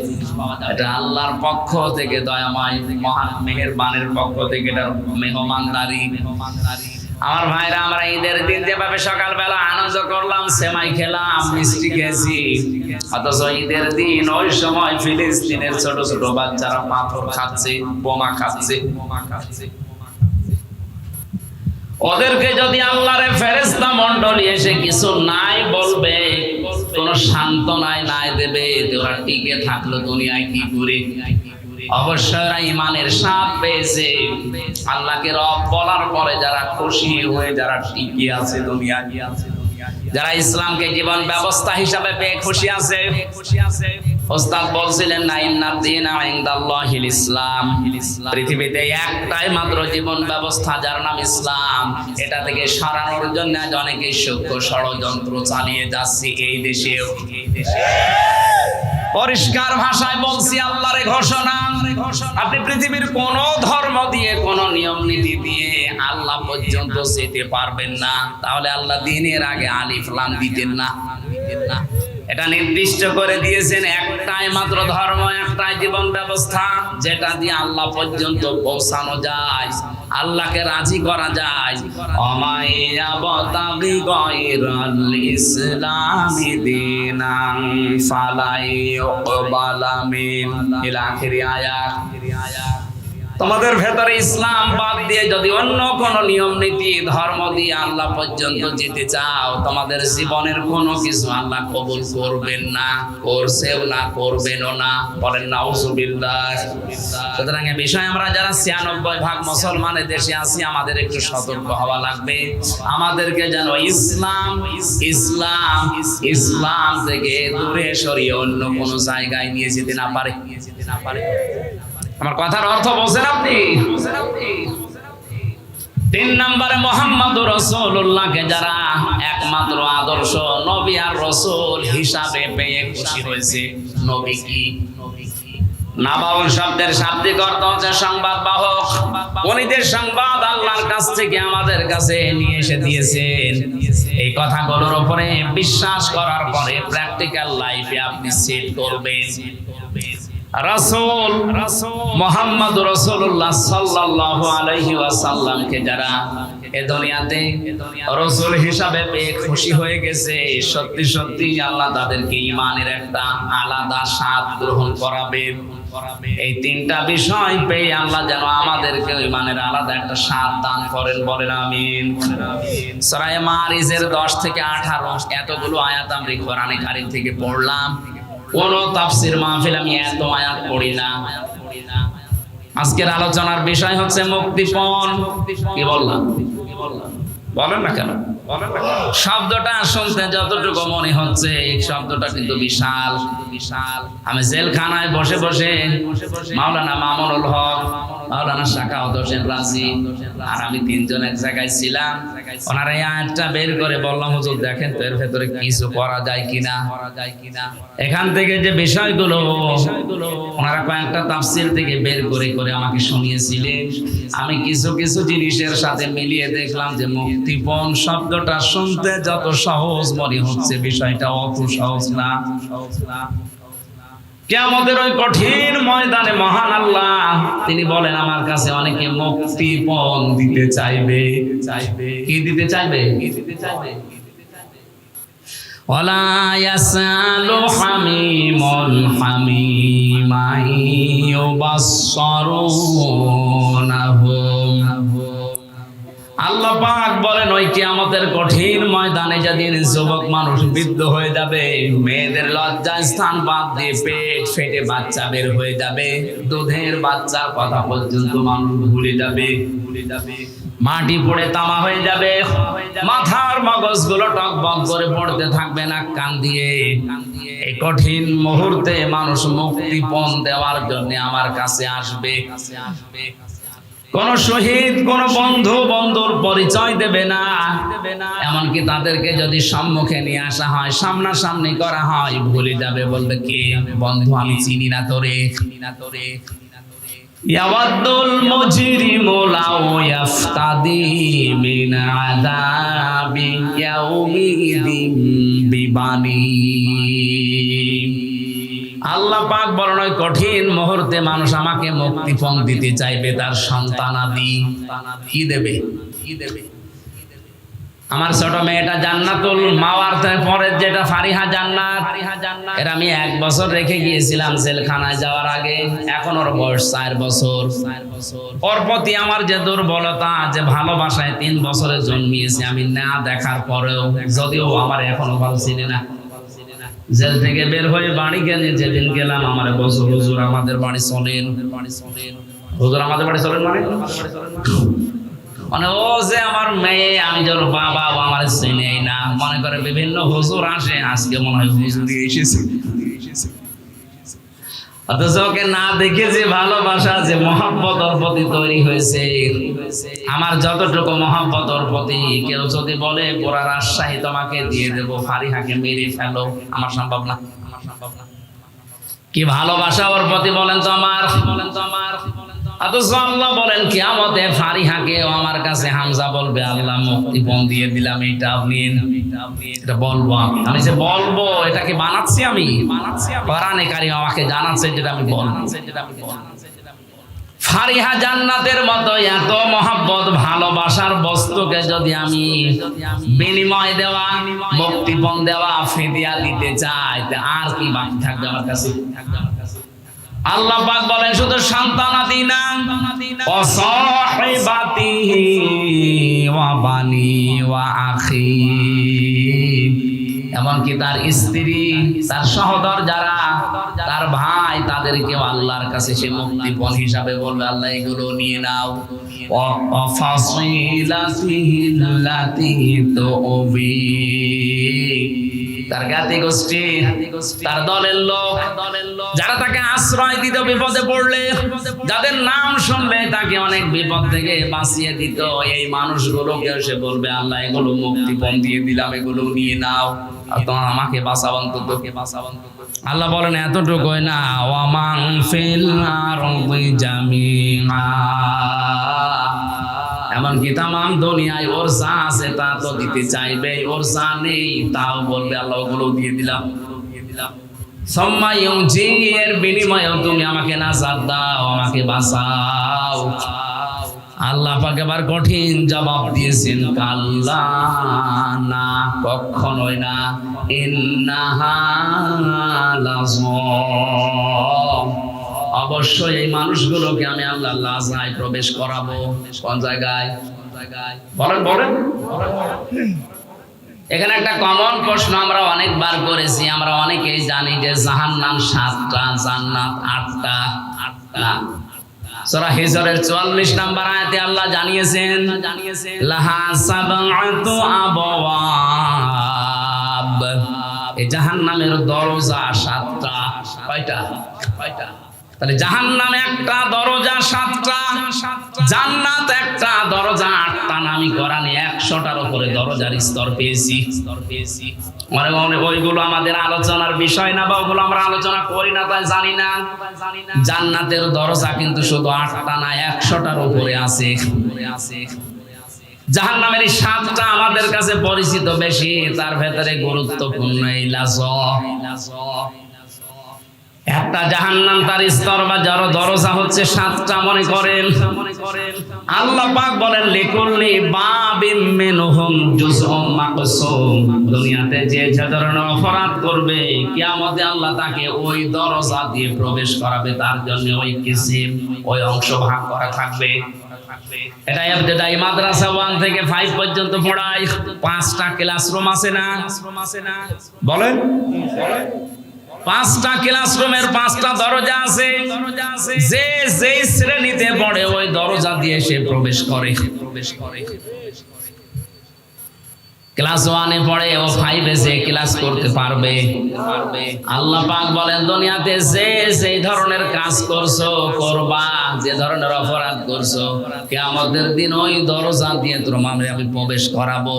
এটা আল্লাহর পক্ষ থেকে, দয়াময় মহান মেহেরবানের পক্ষ থেকে এটা মেহমানদারি। আমার ভাইরা, আমরা ঈদের দিন যেভাবে সকালবেলা আনন্দ করলাম, সেমাই খেলাম, মিষ্টি খেয়েছি, অথচ ঈদের দিন ওই সময় ফিলিস্তিনের ছোট ছোট বাচ্চারা পাথর খাচ্ছে, বোমা খাচ্ছে। ওদেরকে যদি আল্লাহর ফেরেশতা মণ্ডলী এসে কিছু নাই বলবে, কোন সান্ত্বনায় নাই দেবে, ওরা টিকে থাকলো দুনিয়ায় কি করে? অবশ্যই ঈমানের স্বাদ পেয়েছে। আল্লাহকে রব বলার পরে যারা খুশি হয়ে যারা টিকে আছে দুনিয়ায়, যারা ইসলামকে জীবন ব্যবস্থা হিসাবে পেয়ে খুশি আছে। ওস্তাদ বলছিলেন না, ইন্নাদ দীনা ইনদাল্লাহিল ইসলাম, পৃথিবীতে একটাই মাত্র জীবন ব্যবস্থা যার নাম ইসলাম। এটা থেকে সরানোর জন্য অনেকে সূক্ষ্ম ষড়যন্ত্র চালিয়ে যাচ্ছে এই দেশেও। পরিষ্কার ভাষায় বলছি, আল্লাহর ঘোষণা, আপনি পৃথিবীর কোন ধর্ম দিয়ে, কোন নিয়ম নীতি দিয়ে আল্লাহ পর্যন্ত যেতে পারবেন না। তাহলে আল্লাহ দ্বীনের আগে আলিফ লাম দিতেন না। এটা নির্দিষ্ট করে দিয়েছেন, একটাই মাত্র ধর্ম, একটাই জীবন ব্যবস্থা, যেটা দিয়ে আল্লাহ পর্যন্ত পৌঁছানো যায়, আল্লাহকে রাজি করা যায়। অমাইয়াবতাগি গায়রাল ইসলামি দীনান ফালাই ইউকবালা মিন, ইলা আখিরি আয়াত। তোমাদের ভেতরে ইসলাম বাদ দিয়ে যদি অন্য কোন নিয়ম নীতি ধর্ম দিয়ে আল্লাহ পর্যন্ত যেতে চাও, তোমাদের জীবনের কোনো কিছু আল্লাহ কবুল করবেন না, করছেও না, করবেনও না। বলেন নাউজুবিল্লাহ। সুতরাং এই বিষয়ে আমরা যারা ৯৬% মুসলমানের দেশে আছি, আমাদের একটু সতর্ক হওয়া লাগবে। আমাদেরকে যেন ইসলাম ইসলাম ইসলাম থেকে দূরে সরিয়ে অন্য কোনো জায়গায় নিয়ে যেতে না পারে। আমার কথার অর্থ বোঝেন আপনি? ৩ নম্বরে মুহাম্মদুর রাসূলুল্লাহকে যারা একমাত্র আদর্শ নবী আর রাসূল হিসাবে পেয়ে খুশি হয়েছে। নবী কি? নাবাউল শব্দের শাব্দিক অর্থ হচ্ছে সংবাদ বাহক। উনি যে সংবাদ আল্লাহর কাছ থেকে আমাদের কাছে নিয়ে এসে দিয়েছেন, এই কথাগুলোর উপরে বিশ্বাস করার পরে প্র্যাকটিক্যাল লাইফে আপনি সেট করবেন। রাসূল মুহাম্মদ রাসূলুল্লাহ সাল্লাল্লাহু আলাইহি ওয়াসাল্লামকে যারা এ দুনিয়াতে রাসূল হিসাবে পেয়ে খুশি হয়ে গেছে, সত্যি সত্যি আল্লাহ তাদেরকে ঈমানের একটা আলাদা স্বাদ গ্রহণ করাবেন। এই ৩টা বিষয় পেয়ে আল্লাহ যেন আমাদেরকে ঈমানের আলাদা একটা স্বাদ দান করেন। বলেন আমিন। সূরা মারিজের ১০ থেকে ১৮ এতগুলো আয়াত আমরা কোরআনে কারীম থেকে পড়লাম। কোন তাফসীর মাহফিল আমি এত আয়াত পড়ি না। আজকের আলোচনার বিষয় হচ্ছে মুক্তিপণ। কি বললাম? বলেন না কেন? শব্দটা শুনতে যতটুকু মনে হচ্ছে, এই শব্দটা কিন্তু বিশাল বিশাল। আমি জেলখানায় বসে বসে মাওলানা মামুনুল হক, মাওলানা শাখাওয়াত হোসেন রাজি আর আমি ৩ জন এক জায়গায় ছিলাম। ওনারা এই আয়াতটা বের করে বললাম, হুজুর দেখেন তো এর ভেতরে কিছু করা যায় কিনা। এখান থেকে যে বিষয়গুলো ওনারা কয়েকটা তাফসীর থেকে বের করে করে আমাকে শুনিয়েছিলেন, আমি কিছু কিছু জিনিসের সাথে মিলিয়ে দেখলাম যে মুক্তিপণ শব্দটা শুনতে যত সহজ মনে হচ্ছে, বিষয়টা অত সহজ না। কিয়ামতের ওই কঠিন ময়দানে মহান আল্লাহ তিনি বলেন, আমার কাছে অনেকে মুক্তিপণ দিতে চাইবে। কি দিতে চাইবে? ওয়ালা ইয়াসালু হামিমুন হামিমাই ইউবাসসিরুনাহুম। আল্লাহ পাক বলেন, ওই কিয়ামতের কঠিন ময়দানে যেদিন যুবক মানুষ বৃদ্ধ হয়ে যাবে, মেয়েদের লজ্জা স্থান বাদ দিয়ে পেট ফেটে বাচ্চা বের হয়ে যাবে, দুধের বাচ্চার কথা পর্যন্ত মানুষ ভুলে যাবে, মাটি পড়ে তামা হয়ে যাবে, মাথার মগজগুলো টকবক করে পড়তে থাকবে নাক কান দিয়ে। এই কঠিন মুহূর্তে মানুষ মুক্তিপণ দেওয়ার জন্য আমার কাছে আসবে। কোন শহীদ, কোন বন্ধু বন্ধুর পরিচয় দেবে না। এমনকি তাদেরকে যদি সম্মুখে নিয়ে আসা হয়, সামনাসামনি করা হয়, ভুলে যাবে, বলবে কে বন্ধু, আমি চিনি না তোরে। ইয়াওয়াদুল মুজরিমু লাউ ইয়াফতাদি মিন আযাবি ইয়াউমিদিন বিবানি। আল্লাহ পাক বলেন, ওই কঠিন মুহূর্তে মানুষ আমাকে মুক্তিপণ দিতে চাইবে, তার সন্তানাদি কি দেবে? আমার ছোট মেয়েটা জান্নাতুল মাওয়ার পরে যেটা ফারিহা জান্নাত, এর আমি 1 বছর রেখে গিয়েছিলাম জেলখানায় যাওয়ার আগে। এখন ওর বয়স 4 বছর। ওর প্রতি আমার যে দুর্বলতা, যে ভালোবাসায় 3 বছরে জন্মিয়েছে আমি না দেখার পরেও, যদিও আমার এখনো ভালো চিনি না। জেল থেকে বের হয়ে বাড়ি গেলে যেদিন গেলাম আমার বছর হুজুর আমাদের বাড়ি চলেন, হুজুর আমাদের বাড়ি চলেন মানে ও যে আমার মেয়ে, আমি যে ওর বাবা, ও আমার চিনেই না, মনে করে বিভিন্ন হুজুর আসে, আজকে মনে হয় হুজুরই এসেছে। অথচ ওকে না দেখে যে ভালোবাসা, যে মহব্বত ওর প্রতি তৈরি হয়েছে, আমার যতটুকু মহব্বত ওর প্রতি, কেউ যদি বলে পুরা রাজশাহী তোমাকে দিয়ে দেবো, ফারিহাকে মেরে ফেলো, আমার সম্ভব না। কি ভালোবাসা ওর প্রতি বলেন তো আমার। অথচ আল্লাহ বলেন কিয়ামতে ফারিহাকে আমার কাছে হামজা বলবে, আল্লাহ মুক্তিপণ দিয়ে দিলাম, এটা আপনি এটা বলবো। আমি যে বলবো, এটা কি বানাচ্ছি আমি? কোরআনে কারীম আমাকে জানাচ্ছে যেটা আমি বলবো। ফারিহা জান্নাতের মতো এত মহব্বত ভালোবাসার বস্তুকে যদি আমি বিনিময় দেওয়া, মুক্তিপণ দেওয়া, ফিদিয়া দিতে চাই, আর কি বাকি থাকবে আমার কাছে? আল্লাহ পাক বলেন শুধু সন্তানাদি না, ওয়া সাহিবাতিহি ওয়া বানি ওয়া আখি, এমনকি তার স্ত্রী, তার সহোদর যারা, তার ভাই, তাদেরকেও আল্লাহর কাছে সে মুক্তিপণ হিসাবে বলবে, আল্লাহ এগুলো নিয়ে নাও। ওয়া ফাসিলাতিহি আল্লাতী তুবি, তার জ্ঞাতি গোষ্ঠী, তার দলের লোক, যারা তাকে আশ্রয় দিত বিপদে পড়লে, যাদের নাম শুনলে তাকে অনেক বিপদ থেকে বাঁচিয়ে দিত, এই মানুষগুলোকে সে বলবে, আল্লাহ এগুলো মুক্তিপণ দিয়ে দিলাম, এগুলো নিয়ে নাও, আর তোমার আমাকে বাঁচাও অন্তত। আল্লাহ বলেন এতটুকুই না, ওয়া মান ফিল আরদি জামিআ, এমনকি তামাম দুনিয়ায় ওর যা আছে তা তো দিতে চাইবে, ওর যা নেই তাও বলবে আল্লাহ ওগুলো দিয়ে দিলাম। সম্মা ইউজি, এর বিনিময়েও তুমি আমাকে নাজাত দাও, আমাকে বাঁচাও। আল্লাহ পাক এবার কঠিন জবাব দিয়েছেন, কাল্লা, না, কখনোই না, ইন্নাহা লাযম, অবশ্যই এই মানুষগুলোকে আমি আল্লাহ লাজায় প্রবেশ করাবো। কোন জায়গায়? বলেন। এখানে একটা কমন প্রশ্ন আমরা অনেকবার করেছি, আমরা অনেকেই জানি যে জাহান্নাম 7টা, জান্নাত 8টা। সূরা হিজরের 44 নম্বর আয়াতে আল্লাহ জানিয়েছেন, লাহা সাবআতু আবওয়াব, এই জাহান্নামের দরজা 7টা। কয়টা? তাহলে জাহান্নামে একটা দরজা 7টা, জান্নাত একটা দরজা 8টা। আমি কোরআনে 100টার উপরে দরজার স্তর পেয়েছি। মানে ওইগুলো আমাদের আলোচনার বিষয় না, বা ওগুলো আমরা আলোচনা করি না, তাই জানি না। জান্নাতের দরজা কিন্তু শুধু 8টা না, 100টার উপরে আছে। জাহান্নামের 7টা আমাদের কাছে পরিচিত বেশি, তার ভেতরে গুরুত্বপূর্ণ এই একটা জাহান্নাম, তার স্তর বা দরজা হচ্ছে 7টা। মনে করেন আল্লাহ পাক বলেন, লিকুল্লি বাবিম মিনহুম জুজউম মাকসুম, দুনিয়াতে যে ধরনের অপরাধ করবে, কিয়ামতে আল্লাহ তাকে ওই দরজা দিয়ে প্রবেশ করাবে, তার জন্য ওই কিসিম, ওই অংশ ভাগ করা থাকবে। এটা ইবতিদায়ী মাদ্রাসা 1 থেকে 5 পর্যন্ত পড়ায়, 5টা ক্লাসরুম আছে না? বলেন, 5টা ক্লাসরুমের 5টা দরজা আছে। যে যেই শ্রেণীতে পড়ে ওই দরজা দিয়ে সে প্রবেশ করে। ক্লাস 1-এ পড়ে, ও 5-এ যে ক্লাস করতে পারবে। আল্লাহ পাক বলেন, দুনিয়াতে যে যেই ধরনের কাজ করছো, করবা, যে ধরনের অপরাধ করছো, কিয়ামতের দিন ওই দরজা দিয়ে তোমাদের আমি প্রবেশ করাবো।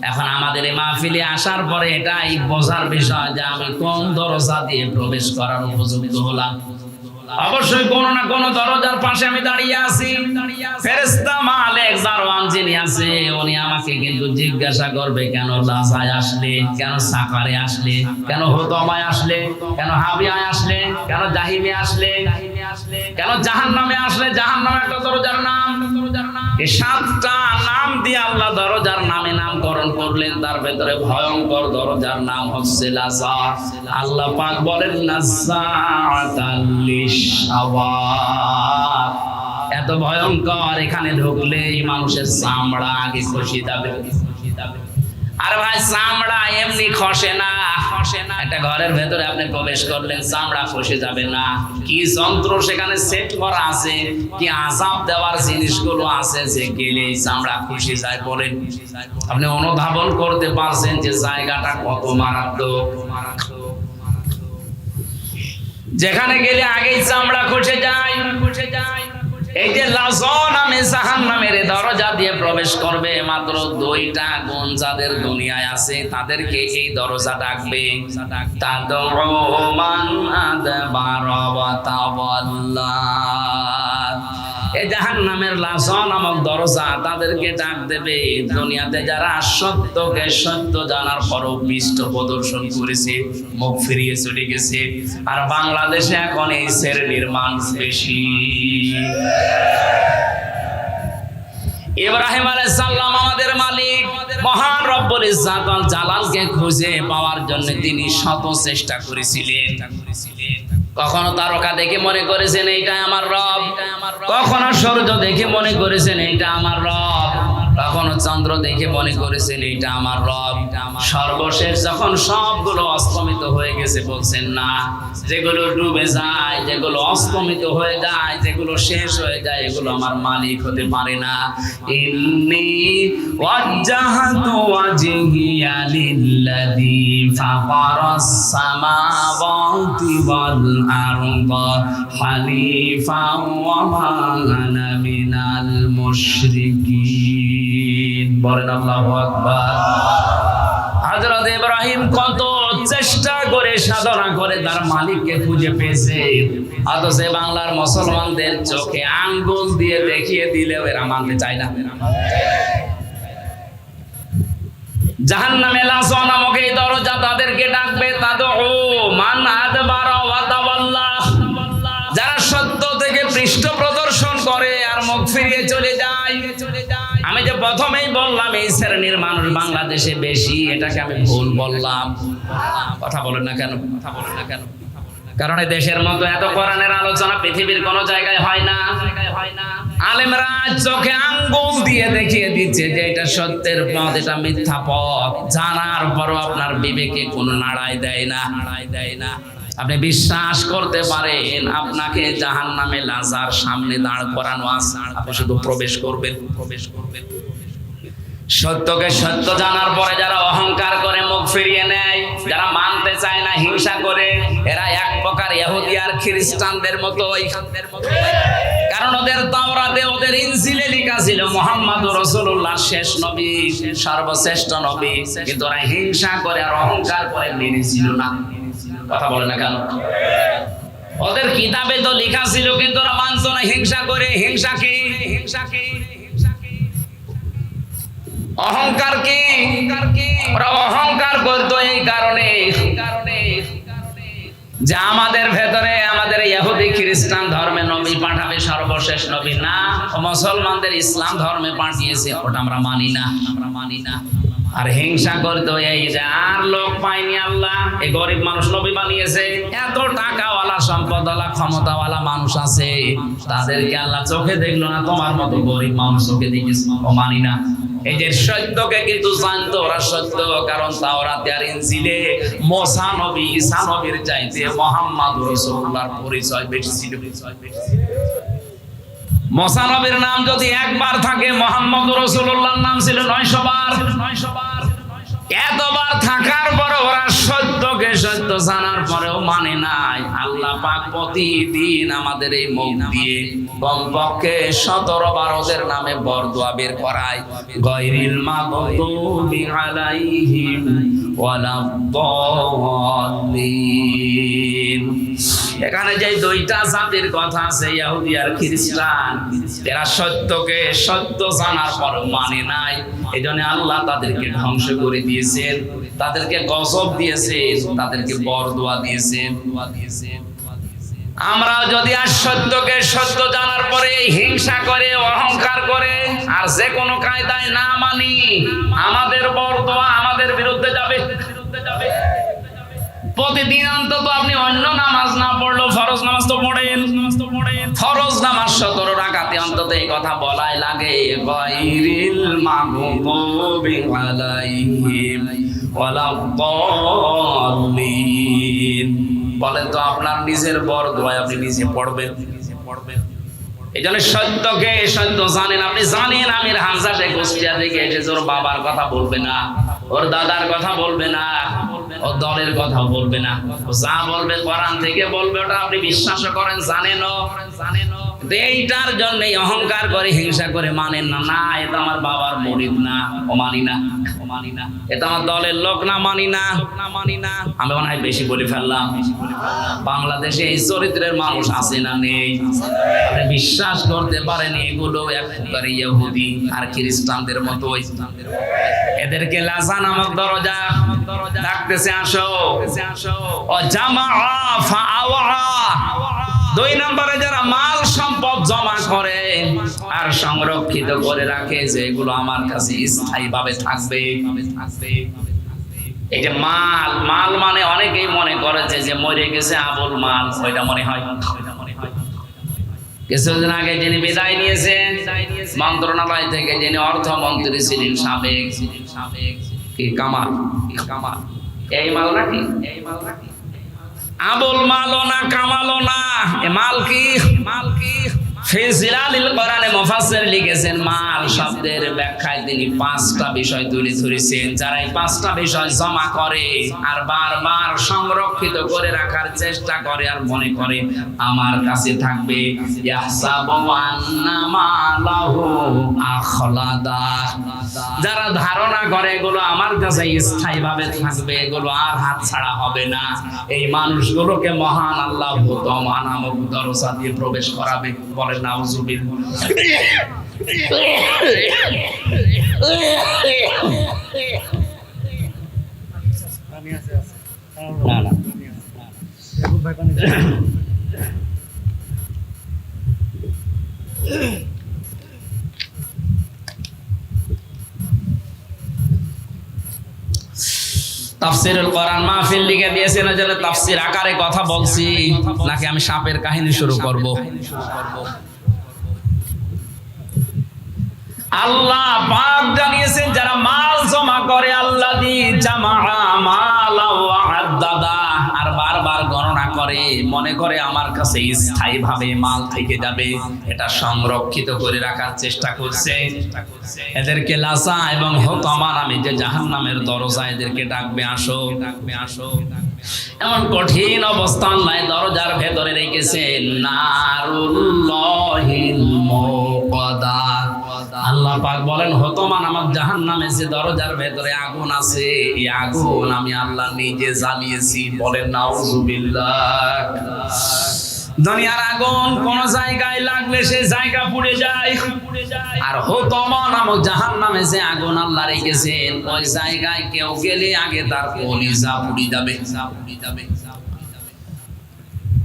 এখন আমাদের এই মাহফিলে আসার পরে এটাই বোঝার বিষয় যে আমি কোন দরজা দিয়ে প্রবেশ করার উপযুক্ত হলাম। অবশ্যই কোন না কোন দরজার পাশে আমি দাঁড়িয়ে আছি। ফেরেশতা মালিক দারওয়ান যিনি আছে, উনি আমাকে কিন্তু জিজ্ঞাসা করবে, কেন লাজায় আসলে, কেন সাকারে আসলে, কেন হুতমায় আসলে, কেন হাবিয়ায় আসলে, কেন জাহিমে আসলে, কেন জাহান্নামে আসলে। জাহান্নাম একটা দরজার নাম। এই 7টা নাম দিয়ে আল্লাহ দরজার নামে নামকরণ করলেন। তার ভেতরে ভয়ঙ্কর দরজার নাম হচ্ছে লাযা। আল্লাহ পাক বলেন নাযাআতাল লিশাওয়া। এত ভয়ঙ্কর, এখানে ঢুকলেই মানুষের চামড়া আগে খসে যাবে। আর ভাই চামড়া এমনি খসে না। একটা ঘরের ভেতরে আপনি প্রবেশ করলেন, চামড়া খসে যাবে না। কি যন্ত্র সেখানে সেট করা আছে, কি আযাব দেওয়ার জিনিসগুলো আছে যে গেলে চামড়া খসে যায়। বলেন, আপনি অনুধাবন করতে পারছেন যে জায়গাটা কত মারাত্মক। যেখানে গেলে আগেই চামড়া খসে যায়। এই যে লাযা নামে জাহান্নামের দরজা দিয়ে প্রবেশ করবে, মাত্র 2টা গুণ যাদের দুনিয়ায় আছে তাদেরকে এই দরজা ডাকবে। তাদউ মান আদবারা ওয়া তাওয়াল্লা। এই জাহান্নামের লাযা নামক দরজা তাদেরকে ডাক দেবে দুনিয়াতে যারা সত্যকে সত্য জানার পরও পৃষ্ঠ প্রদর্শন করেছে, মুখ ফিরিয়ে চলে গেছে। আর বাংলাদেশে এখন এই শ্রেণীর মানুষ বেশি। ইব্রাহিম আলাইহিস সালাম আমাদের মালিক মহান রব্বুল ইজ্জত ওয়াল জালালকে খুঁজে পাওয়ার জন্য তিনি শত চেষ্টা করেছিলেন। কখনো তারকা দেখে মনে করেছেন এইটা আমার রব, কখনো সূর্য দেখে মনে করেছেন এইটা আমার রব, কখনো চন্দ্র দেখে মনে করেছেন এইটা আমার রব। সর্বশেষ যখন সবগুলো অস্তমিত হয়ে গেছে বলছেন না, যেগুলো ডুবে যায়, যেগুলো অস্তমিত হয়ে যায়, যেগুলো শেষ হয়ে যায়, এগুলো আমার মালিক হতে পারে না। ইন্নী ওয়াজ্জাহতু ওয়াজহিয়া লিল্লাযী ফাতারাস সামাওয়াতি ওয়াল আরদা হানিফা ওয়া মা আনা মিনাল মুশরিকিন। বলেন আল্লাহু আকবার। হযরত ইব্রাহিম কত চেষ্টা করে সাধনা করে তার মালিককে খুঁজে পেয়েছে, অথচ বাংলার মুসলমানদের চোখে আঙ্গুল দিয়ে দেখিয়ে দিলেও এরা মানতে চায় না। জাহান্নামে লাযা নামক এই দরজা তাদেরকে ডাকবে। তাদউ মান আদবারা ওয়া তাওয়াল্লা। যারা সত্য থেকে পৃষ্ঠ প্রদর্শন করে আর মুখ ফিরিয়ে চলে যায়। আমি যে প্রথমেই বললাম এই শ্রেণীর মানুষ বাংলাদেশে বেশি, এটাকে আমি ভুল বললাম। কথা বলেন না কেন? কারণ এই দেশের মতো এত কোরআনের আলোচনা পৃথিবীর কোন জায়গায় হয় না। আলেমরা চোখে আঙ্গুল দিয়ে দেখিয়ে দিচ্ছে যে এটা সত্যের পথ, এটা মিথ্যা পথ। জানার পরও আপনার বিবেকে কোনো নাড়াই দেয় না। আপনি বিশ্বাস করতে পারেন আপনাকে জাহান্নামে লাযার সামনে দাঁড় করানো আছে, আপনি শুধু প্রবেশ করবেন। সত্যকে সত্য জানার পরে যারা অহংকার করে মুখ ফিরিয়ে নেয়, যারা মানতে চায় না, হিংসা করে, এরা এক প্রকার ইহুদি আর খ্রিস্টানদের মতোই। কারণ ওদের তাওরাতে, ওদের ইনজিলে লেখা ছিল মুহাম্মদুর রাসূলুল্লাহ শেষ নবী, সর্বশ্রেষ্ঠ নবী, কিন্তু ওরা হিংসা করে আর অহংকার করে মেনেছিল না। কথা বলে না কেন? ওদের কিতাবে তো লেখা ছিল কিন্তু ওরা মানতো না, হিংসা করে। হিংসা কি? অহংকার কি? ওরা অহংকার করতো এই কারণে যে আমাদের ভেতরে, আমাদের ইহুদি খ্রিস্টান ধর্মে নবী পাঠাবে সর্বশেষ নবী না, মুসলমানদের ইসলাম ধর্মে পাঠিয়েছে, ওটা আমরা মানি না। আর হিংসা করতো এই যে আর লোক পায়নি আল্লাহ, এই গরিব মানুষ নবী বানিয়েছে, এত টাকাওয়ালা সম্পদওয়ালা ক্ষমতাওয়ালা মানুষ আছে, তাদেরকে আল্লাহ চোখে দেখলো না, তোমার মতো গরিব মানুষ চোখে দেখেছে, ও মানি না। এই যে সত্যকে কিন্তু জানতো ওরা সত্য, কারণ তাওরাতে আর ইনজিলে মুসা নবী, ঈসা নবীর চাইতে মুহাম্মদ রাসূলুল্লাহর পরিচয় বেশি ছিল। মুসা নবীর নাম যদি একবার থাকে, মুহাম্মদ রাসূলুল্লাহর নাম ছিল 900 বার। এতবার থাকার পরে ওরা সত্যকে সত্য জানার পরেও মানে নাই। আল্লাহ পাক প্রতিদিন আমাদের এই মুখ দিয়ে কমপক্ষে 17 বার ওদের নামে বরদোয়া বের করায়। গায়রিল মাগদুবি আলাইহিম ওয়ালাদ-দাল্লিন। এখানে যে 2টা জাতির কথা আছে, ইহুদি আর খ্রিস্টান, এরা সত্যকে সত্য জানার পর মানে নাই। এজন্য আল্লাহ তাদেরকে ধ্বংস করে দিয়েছেন, তাদেরকে গজব দিয়েছেন, তাদেরকে বরদোয়া দিয়েছেন। আমরা যদি আর সত্যকে সত্য জানার পরে হিংসা করে, অহংকার করে, আর যে কোনো কায়দায় না মানি, আমাদের বরদোয়া আমাদের বিরুদ্ধে যাবে। প্রতিদিন অন্তত আপনি অন্য নামাজ না পড়লেও ফরজ নামাজ তো পড়েন। ফরজ নামাজ 17 রাকাতে অন্তত এই কথা বলাই লাগে, গায়রিল মাগদুবি আলাইহিম ওয়ালাদ-দাল্লিন। বলেন তো আপনার নিজের বরদোয়া আপনি নিজে পড়বেন? এই জন্য সত্যকে সত্য জানেন, আপনি জানেন আমির হামজা শেখ কুষ্টিয়া থেকে এসেছে, ওর বাবার কথা বলবে না, ওর দাদার কথা বলবে না, ও দলের কথা বলবে না, ও যা বলবে কোরআন থেকে বলবে, ওটা আপনি বিশ্বাস করেন, জানেনও। এইটার জন্য অহংকার করে হিংসা করে মানেন না, না এটা আমার বাবার মুরিদ না, ও মানি না, এটা আমার দলের লোক না, মানি না। আমি মনে হয় বেশি বলে ফেললাম। বাংলাদেশে এই চরিত্রের মানুষ আছে না নেই? আপনি বিশ্বাস করতে পারেন এগুলো একবারে ইহুদি আর খ্রিস্টানদের মতো। এদেরকে লাজা নামক দরজা ডাকতেছে, আসো। ও জামা ফাআওয়া, 2 নম্বরে যারা মাল সম্পদ জমা করে আর সংরক্ষিত করে রাখে, যে এগুলো আমার কাছে স্থায়ীভাবে থাকবে। এই যে মাল মানে অনেকেই মনে করে যে মরে গেছে আবুল মাল, ওইটা মনে হয়। কিছুদিন আগে যিনি বিদায় নিয়েছেন মন্ত্রণালয় থেকে, যিনি অর্থমন্ত্রী ছিলেন সাবেক, কি কামাল, এই মাল নাকি? আবুল মালও না, কামালও না, এ মাল কি? ফি জিলালিল কোরআনে মুফাসসির লিখেছেন, মাল শব্দের ব্যাখ্যায় তিনি 5টা বিষয় তুলে ধরেছেন। যারা এই 5টা বিষয় জমা করে আর বারবার সংরক্ষিত করে রাখার চেষ্টা করে আর মনে করে আমার কাছে থাকবে, ইয়াহসাবু আন্না মালাহু আখলাদা, যারা ধারণা করে এগুলো আমার কাছে স্থায়ীভাবে থাকবে, এগুলো আর হাত ছাড়া হবে না, এই মানুষগুলোকে মহান আল্লাহ হুতমা নামক দরজা দিয়ে প্রবেশ করাবে। বলেন নাউজুবিল্লাহ। না তাফসীরুল কোরআন মাহফিল লিখে দিয়েছেন, ওই জন্য তাফসীর আকারে কথা বলছি, নাকি আমি সাপের কাহিনী শুরু করব? আল্লাহ পাক জানিয়েছেন যারা মাল জমা করে, আল্লাযী জামা মালা ওয়া আদ্দাদা, আর বারবার গণনা করে, মনে করে আমার কাছে স্থায়ীভাবে মাল থেকে যাবে, এটা সংরক্ষিত করে রাখার চেষ্টা করছে। এদেরকে লাসা এবং হুতামা নামে যে জাহান্নামের দরজা, এদেরকে ডাকবে, আসো। এমন কঠিন অবস্থা আল্লাহ দরজার ভেতরে রেখেছেন, নারুল্লাহিল মুকাদ্দা। আল্লাহ পাক বলেন, হুতামা নামক জাহান্নামে যে দরজার ভেতরে আগুন আছে, এই আগুন আমি আল্লাহ নিজে জ্বালিয়েছি। বলেন নাউজুবিল্লাহ। দুনিয়ার আগুন কোন জায়গায় লাগলে সে জায়গা পুড়ে যায়, আর হুতামা নামক জাহান্নামে যে আগুন আল্লাহ রেখেছেন, ওই জায়গায় কেউ গেলে আগে তার কলিজা পুড়ে যাবে।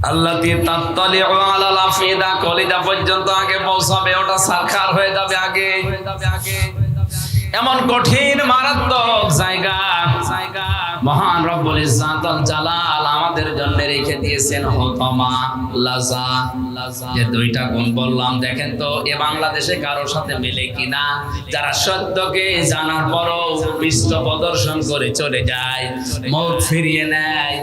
আল্লাতী তাত্তালিউ আলাল আফিদা, কলিজা পর্যন্ত আগে পৌঁছাবে, ওটা সারখার হয়ে যাবে আগে। এমন কঠিন মারাত্মক জায়গা মহান রব্বুল ইজ্জাত ওয়াল জালাল আমাদের জন্য রেখে দিয়েছেন হুতামা, লাজা। যে 2টা গুণ বললাম, দেখেন তো এ বাংলাদেশে কারোর সাথে মেলে কিনা? যারা সত্যকে জানার পরও পৃষ্ঠ প্রদর্শন করে চলে যায়, মুখ ফিরিয়ে নেয়,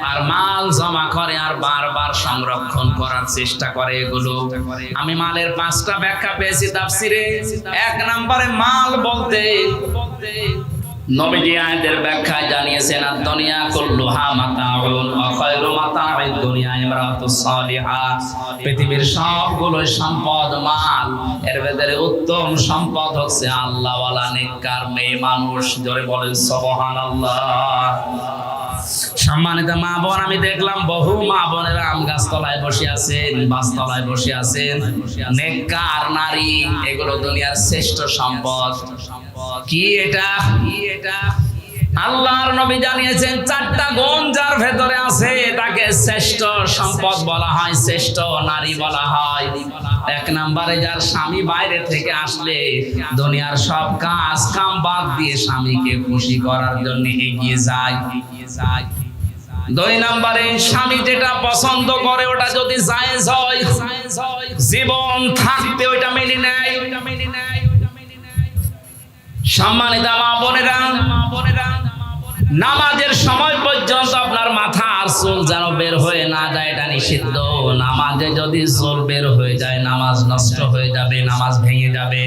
আর মাল জমা করে আর বারবার সংরক্ষণ করার চেষ্টা করে। এগুলো আমি মালের 5টা ব্যাখ্যা পেয়েছি তাফসিরে। 1 নম্বরে মাল বলতে নবীজি আয়াতের ব্যাখ্যায় জানিয়েছেন, আদ-দুনিয়া কুল্লুহা মাতাউন ওয়া খায়রু মাতাউদ দুনিয়া ইমরাতুস সালিহা। পৃথিবীর সবগুলো সম্পদ মাল, এর ভেতরে উত্তম সম্পদ হচ্ছে আল্লাহওয়ালা নেককার মেয়ে মানুষ। জোরে বলেন সুবহানাল্লাহ। সম্মানিত মা বোন, আমি দেখলাম বহু মা বোনেরা আম গাছতলায় বসে আছেন, বাসতলায় বসে আছেন, নেককার নারী। এগুলো দুনিয়ার শ্রেষ্ঠ সম্পদ। কি এটা? আল্লাহর নবী জানিয়েছেন চারটা গুণ যার ভেতরে আছে তাকে শ্রেষ্ঠ সম্পদ বলা হয়, শ্রেষ্ঠ নারী বলা হয়। এক নম্বরে যার স্বামী বাইরে থেকে আসলে দুনিয়ার সব কাজ কাম বাদ দিয়ে স্বামীকে খুশি করার জন্য এগিয়ে যায়। দুই নম্বরে স্বামী যেটা পছন্দ করে ওটা যদি জায়েজ হয়, জীবন থাকতে ওইটা মেনে নেয়। সম্মানিত মা বোনেরা, নামাজের সময় পর্যন্ত আপনার মাথা আর চুল যেন বের হয়ে না যায়, এটা নিষিদ্ধ। নামাজে যদি চুল বের হয়ে যায় নামাজ নষ্ট হয়ে যাবে, নামাজ ভেঙে যাবে।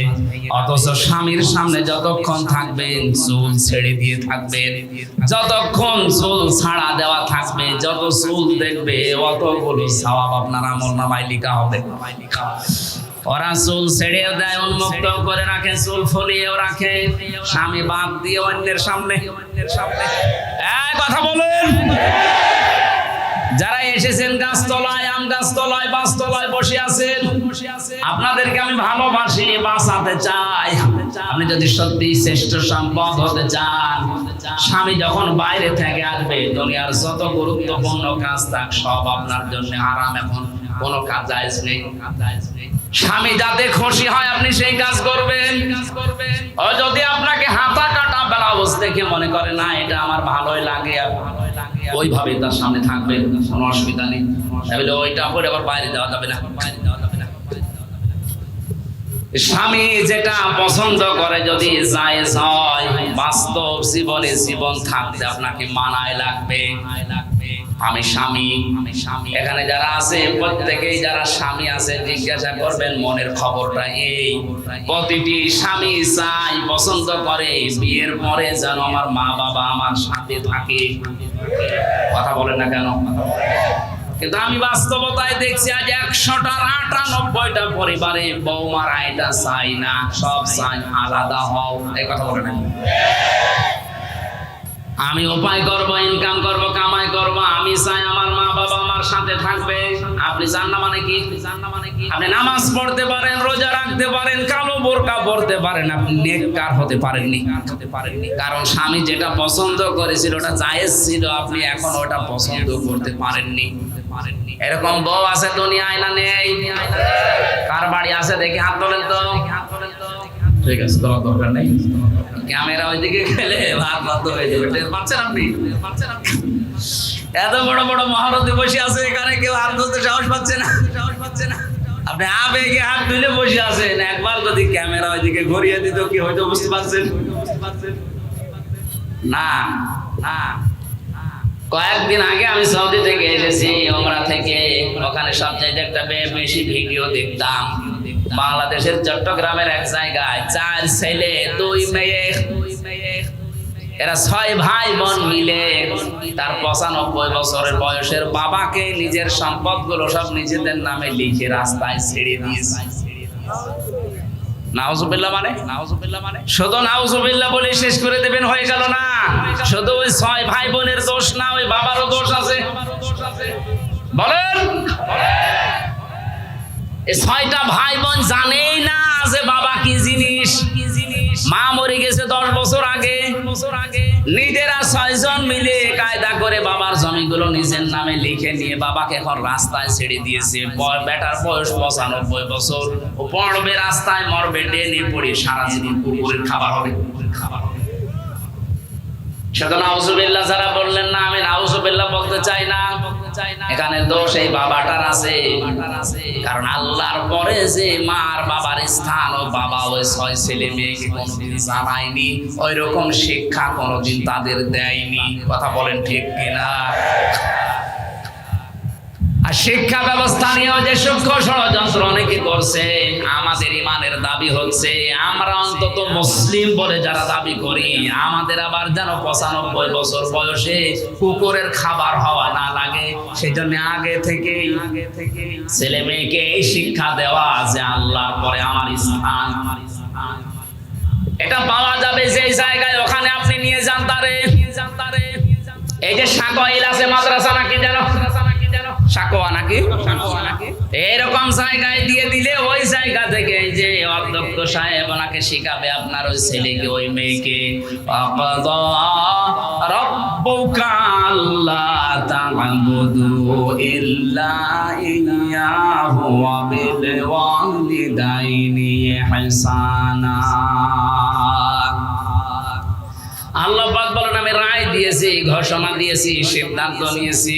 অথচ স্বামীর সামনে যতক্ষণ থাকবেন চুল ছেড়ে দিয়ে থাকবেন, যতক্ষণ চুল ছাড়া দেওয়া থাকবে, যত চুল দেখবে অতগুলো সওয়াব আপনার আমলনামায় লেখা হবে। ওরা চুল ছেড়েও দেয়, উন্মুক্ত করে রাখে, চুল ফলিয়েও রাখে, স্বামী বাদ দিয়ে অন্যের সামনে। কথা বলেন, যারা এসেছেন গাছতলায়, আম গাছতলায়, বাসতলায় বসে আছেন, আপনাদেরকে আমি ভালোবাসি, বাঁচাতে চাই। আপনি যদি সত্যি শ্রেষ্ঠ সম্পদ হতে চান, স্বামী যখন বাইরে থেকে আসবে দুনিয়ার যত গুরুত্বপূর্ণ কাজ থাক সব আপনার জন্য হারাম। এখন কোনো কাজ জায়েজ নেই। স্বামী যাতে খুশি হয় আপনি সেই কাজ করবেন। ও যদি আপনাকে হাতা কাটা ব্লাউজ দেখে মনে করে না এটা আমার ভালোই লাগে, ওইভাবে তার সামনে থাকবেন, কোনো অসুবিধা নেই। তাহলে ওইটা পরে আবার বাইরে যাওয়া যাবে না। স্বামী যেটা পছন্দ করে যদি জায়েজ হয়, বাস্তব জীবনে জীবন থাকতে আপনাকে মানায় লাগবে। আমি স্বামী, এখানে যারা আছে প্রত্যেকেই যারা স্বামী আছে জিজ্ঞাসা করবেন মনের খবরটা এই, প্রতিটি স্বামী চাই, পছন্দ করে বিয়ের পরে যেন আমার মা বাবা আমার সাথে থাকে। কথা বলেন না কেন? কিন্তু আমি বাস্তবতায় দেখছি আজ 100টার 98টা পরিবারে বৌমারা এটা চাই না, সব চাই আলাদা হও। এই কথা বলে না, আমি উপায় করব, ইনকাম করব, কামাই করব, আমি চাই আমার মা বাবা আমার সাথে থাকবে। আপনি চান না মানে কি? আপনি নামাজ পড়তে পারেন, রোজা রাখতে পারেন, কালো বোরকা পড়তে পারেন, আপনি নেককার হতে পারেননি। কারণ স্বামী যেটা পছন্দ করেছিল ওটা জায়েজ ছিল, আপনি এখন ওটা পছন্দ করতে পারেননি। এরকম বউ আছে দুনিয়ায় না নেই? কার বাড়ি আছে দেখি হাত তোলেন তো। ঠিক আছে, তোমার দরকার নেই। ক্যামেরা ওইদিকে গেলে ভাত বন্ধ হয়ে যাবে। পাচ্ছেন আপনি? এত বড় বড় মহারথী বসে আছে, এখানে কেউ হাত ধরতে সাহস পাচ্ছে না। আপনি আবেগে হাত তুলে বসে আছেন, একবার যদি ক্যামেরা ওইদিকে ঘুরিয়ে দিত কি হয়তো বুঝতে পারছেন না। কয়েকদিন আগে আমি সৌদি থেকে এসেছি, ওমরা থেকে। ওখানে সব চাইতে একটা বেশি ভিডিও দেখতাম। বাংলাদেশের চট্টগ্রামের এক জায়গায় 4 ছেলে 2 মেয়ে, এরা 6 ভাই বোন মিলে তার 95 বছরের বয়সের বাবাকে নিজের সম্পদগুলো সব নিজেদের নামে লিখে রাস্তায় ছেড়ে দিয়েছে। নাউজুবিল্লাহ মানে শুধু নাউজুবিল্লাহ বলে শেষ করে দেবেন হয়ে গেল না। শুধু ওই 6 ভাই বোনের দোষ না, ওই বাবারও দোষ আছে। বলেন, এই 6টা ভাই বোন জানেই না যে বাবা কি জিনিস। মা মরে গেছে 10 বছর আগে, নিজেরা 6 জন মিলে কায়দা করে বাবার জমিগুলো নিজের নামে লিখে নিয়ে বাবাকে এখন রাস্তায় ছেড়ে দিয়েছে। বেটার বয়স 95 বছর, ও পড়বে রাস্তায়, মরবে ডেনে পড়ে, সারা জীবন কুকুরের খাবার হবে। সেটা নাউজুবিল্লাহ যারা বললেন না, আমি নাউজুবিল্লাহ বলতে চাই না। এখানে দোষ এই বাবাটার আছে, কারণ আল্লাহর পরে যে মার বাবার স্থান, ও বাবা ওই 6 ছেলে মেয়েকে কোনোদিন জানায়নি, ওই রকম শিক্ষা কোনোদিন তাদের দেয়নি। কথা বলেন ঠিক কিনা? আর শিক্ষা ব্যবস্থা নিয়েও যে সূক্ষ্ম ষড়যন্ত্র অনেকে করছে। আমাদের ইমানের দাবি হচ্ছে আমরা অন্তত মুসলিম বলে যারা দাবি করি, আমাদের আবার যেন 95 বছর বয়সে কুকুরের খাবার হওয়া না লাগে। সেই জন্য আগে থেকে ছেলে মেয়েকে এই শিক্ষা দেওয়া যে আল্লাহর পরে আমার স্থান। এটা পাওয়া যাবে যে জায়গায়, ওখানে আপনি নিয়ে যান তারে। এই যে সাকোয়াইল আছে মাদ্রাসা নাকি জানো? সাকোয়া নাকি? এরকম জায়গায় দিয়ে দিলে ওই জায়গা থেকে যে অধ্যক্ষ পক্ষ সাহেব ওনাকে শিখাবে আপনার ওই ছেলেকে ওই মেয়েকে আকাদা রাব্বুকা আল্লা তা'বুদু ইল্লা ইয়্যাহু ওয়া বিল ওয়ালিদাইনি ইহসানা। আল্লাহ পাক বলেন আমি রায় দিয়েছি, ঘোষণা দিয়েছি, সিদ্ধান্ত নিয়েছি,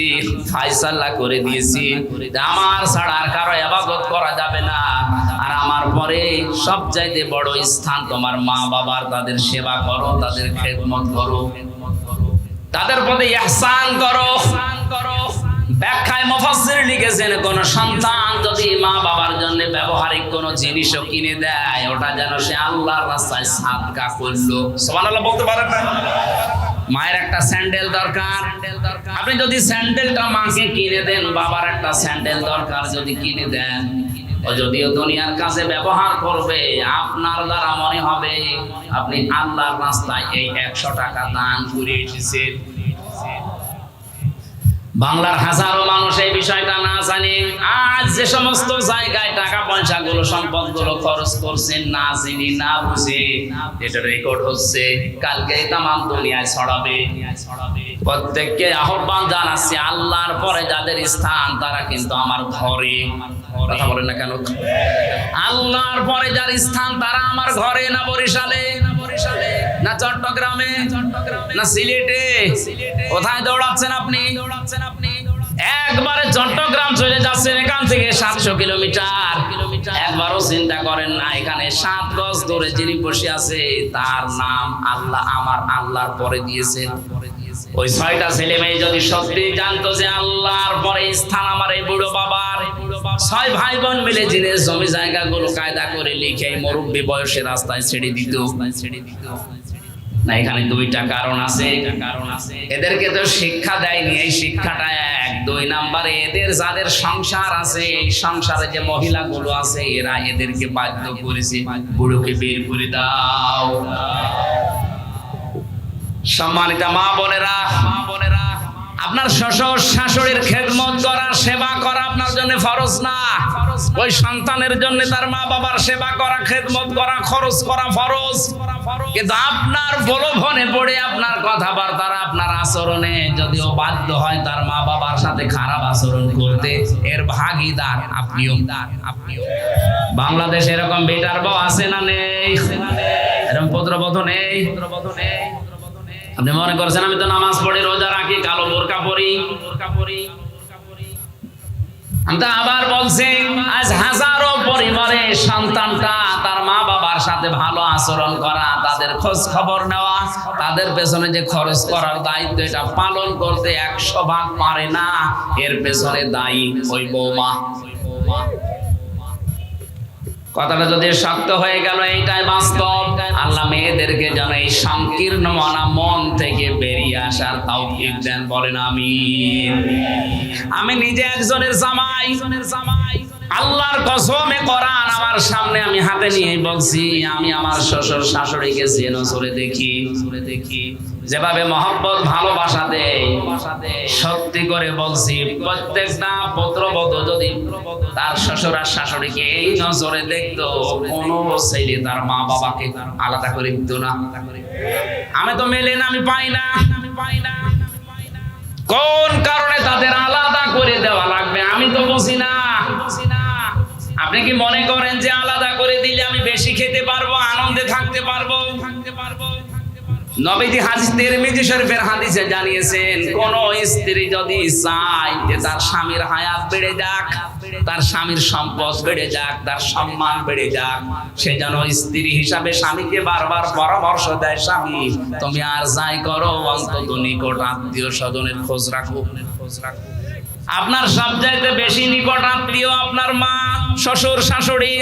ফয়সালা করে দিয়েছি আমার ছাড়া আর কারো ইবাদত করা যাবে না। আর আমার পরে সবচাইতে বড় স্থান তোমার মা বাবার, তাদের সেবা করো, তাদের খেদমত করো, তাদের প্রতি ইহসান করো। ব্যাখ্যায় মুফাসসির লিখেছেন কোন সন্তান যদি মা বাবার জন্য ব্যবহারিক কোন জিনিসও কিনে দেয় ওটা যেন সে আল্লাহর রাস্তায় সাদকা করলো। সুবহানাল্লাহ বলতে পারেন না? মায়ের একটা স্যান্ডেল দরকার, আপনি যদি স্যান্ডেলটা মাকে কিনে দেন, বাবার একটা স্যান্ডেল দরকার যদি কিনে দেন, ও যদিও দুনিয়ার কাছে ব্যবহার করবে আপনার দ্বারা মনে হবে আপনি আল্লাহর রাস্তায় এই 100 টাকা দান করে এসেছেন। বাংলার হাজারো মানুষ এই বিষয়টা না জানে আজ যে সমস্ত জায়গায় টাকা পয়সা গুলো সম্পদ গুলো খরচ করছেন না জেনে না বুঝে, এটা রেকর্ড হচ্ছে, কালকে তামাম দুনিয়ায় ছড়াবে। প্রত্যেককে আহ্বান জানাচ্ছি আল্লাহর পরে যাদের স্থান তারা কিন্তু আমার ঘরে। কথা বলেন না কেন? আল্লাহর পরে যার স্থান তারা আমার ঘরে, না বরিশালে, না চট্টগ্রামে, না সিলেটে। কোথায় দৌড়াচ্ছেন আপনি? একবারে চট্টগ্রাম চলে যাচ্ছেন এখান থেকে 700 কিলোমিটার। একবারও চিন্তা করেন না এখানে 7 গজ দূরে যিনি বসে আছে তার নাম আল্লাহ আমার আল্লাহর পরে দিয়েছেন। ওই 6টা ছেলে মেয়ে যদি সত্যি জানতো যে আল্লাহর পরে স্থান আমার এই বুড়ো বাবার, 6 ভাই বোন মিলে জিনিস জমি জায়গাগুলো কায়দা করে লিখে মুরব্বী বয়সে রাস্তায় ছেড়ে দিত না। এখানে 2টা কারণ আছে। এদেরকে তো শিক্ষা দেয়নি, এই শিক্ষাটা 1-2 নাম্বারে এদের যাদের সংসার আছে এই সংসারে যে মহিলাগুলো আছে এরা এদেরকে বাধ্য করেছে বুড়োকে বের করে দাও। সম্মানিত মা বোনেরা, আপনার শ্বশুর শাশুড়ির খেদমত করা, সেবা করা আপনার জন্য ফরজ না। ওই সন্তানের জন্য তার মা বাবার সেবা করা, খেদমত করা, খরচ করা ফরজ। কিন্তু আপনার প্রলোভনে পড়ে আপনার কথাবার্তা, আপনার আচরণে যদিও বাধ্য হয় তার মা বাবার সাথে খারাপ আচরণ করতে, এর ভাগীদার আপনিও। বাংলাদেশে এরকম বেটার বউ আছে না নেই? এরকম পুত্রবধূ নেই? আপনি মনে করছেন আমি তো নামাজ পড়ি, রোজা রাখি, কালো বোরকা পরি। আমি তো আবার বলছি আজ হাজারো পরিবারে সন্তানটা তার মা বাবার সাথে ভালো আচরণ করা, তাদের খোঁজ খবর নেওয়া, তাদের পেছনে যে খরচ করার দায়িত্ব এটা পালন করতে 100 ভাগ পারে না। এর পেছনে দায়ী ওই বৌমা। কথাটা যদি শক্ত হয়ে গেল, এইটাই বাস্তব। আল্লাহ মেয়েদেরকে যেন এই সংকীর্ণ মন থেকে বেরিয়ে আসার তৌফিক দেন, বলেন আমিন। আমি নিজে একজনের জামাই, আল্লাহর কসমে কোরআন আমার সামনে আমি হাতে নিয়ে বলছি, আমি আমার শ্বশুর শাশুড়িকে যেন চলে দেখি, যেভাবে মহব্বত ভালোবাসা দেয়, সত্যি করে বলছি প্রত্যেকটা পুত্রবধূ যদি তার শ্বশুর আর শাশুড়িকে এই নজরে দেখতো, কোনো ছেলে তার মা বাবাকে আলাদা করে দিত না। আমি তো মেলে না, আমি পাই না। কোন কারণে তাদের আলাদা করে দেওয়া লাগবে আমি তো বুঝি না। আপনি কি মনে করেন যে আলাদা করে দিলে আমি বেশি খেতে পারবো, আনন্দে থাকতে পারবো? নবীজি হাদিস তিরমিজি শরীফের হাদিসে জানিয়েছেন কোন স্ত্রী যদি চায় যে তার স্বামীর হায়াত বেড়ে যাক, তার স্বামীর সম্পদ বেড়ে যাক, তার সম্মান বেড়ে যাক, সে যেন স্ত্রী হিসাবে স্বামীকে বারবার পরামর্শ দেয়, স্বামী তুমি আর যাই করো অন্তত নিকট আত্মীয় স্বজনের খোঁজ রাখো। আপনার সবচাইতে বেশি নিকট আত্মীয় আপনার মা, শ্বশুর শাশুড়ি,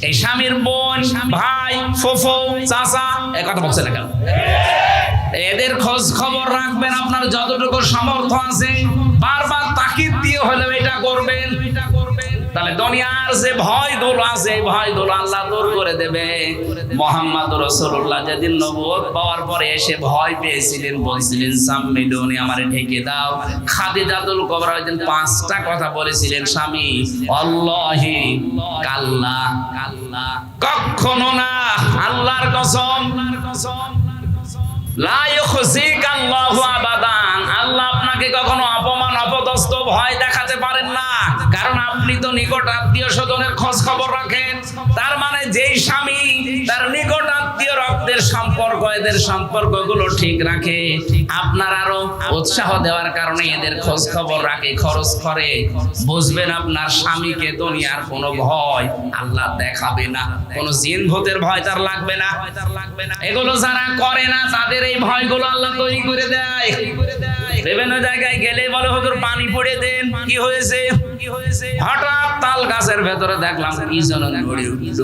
এই স্বামীর বোন, ভাই, ফুফু, চাচা, এই কথা বলছে না কেন? এদের খোঁজ খবর রাখবেন আপনার যতটুকু সামর্থ্য আছে, বারবার তাকিদ দিয়ে হলেও এটা করবেন। তাহলে দুনিয়ার যে ভয় দোল আছে ভয় দোল আল্লাহ দূর করে দেবে। মুহাম্মদ রাসূলুল্লাহ যেদিন নবুয়ত পাওয়ার পরে এসে ভয় পেয়েছিলেন, বলছিলেন সাম্মিলুনি, আমারে ঢেকে দাও। খাদিজাতুল কুবরা ওইদিন 5টা কথা বলেছিলেন, স্বামী আল্লাহি কাল্লা, কখনো না, আল্লাহর কসম, লা ইউখজিকাল্লাহু আবাদান, আল্লাহ আপনাকে কখনো অপমান অপদস্থ ভয় দেখাতে পারেন না, কারণ আপনি তো নিকট আত্মীয় স্বজনের খোঁজ খবর রাখেন। তার মানে যেই স্বামী তার নিকট আত্মীয় রক্তের সম্পর্ক, এদের সম্পর্কগুলো ঠিক রাখে, আপনার আরো উৎসাহ দেওয়ার কারণে এদের খোঁজ খবর রাখে, খরচ করে, বুঝবেন আপনার স্বামীকে দুনিয়ার কোনো ভয় আল্লাহ দেখাবে না, কোনো জিন ভূতের ভয় তার লাগবে না। এগুলো যারা করে না তাদের এই ভয়গুলো আল্লাহ তৈরি করে দেয়। বিভিন্ন জায়গায় গেলে বলে হুজুর পানি পড়ে দেন, কি হয়েছে? হঠাৎ তাল গাছের ভেতরে দেখলাম কি যেন নড়ে উঠল।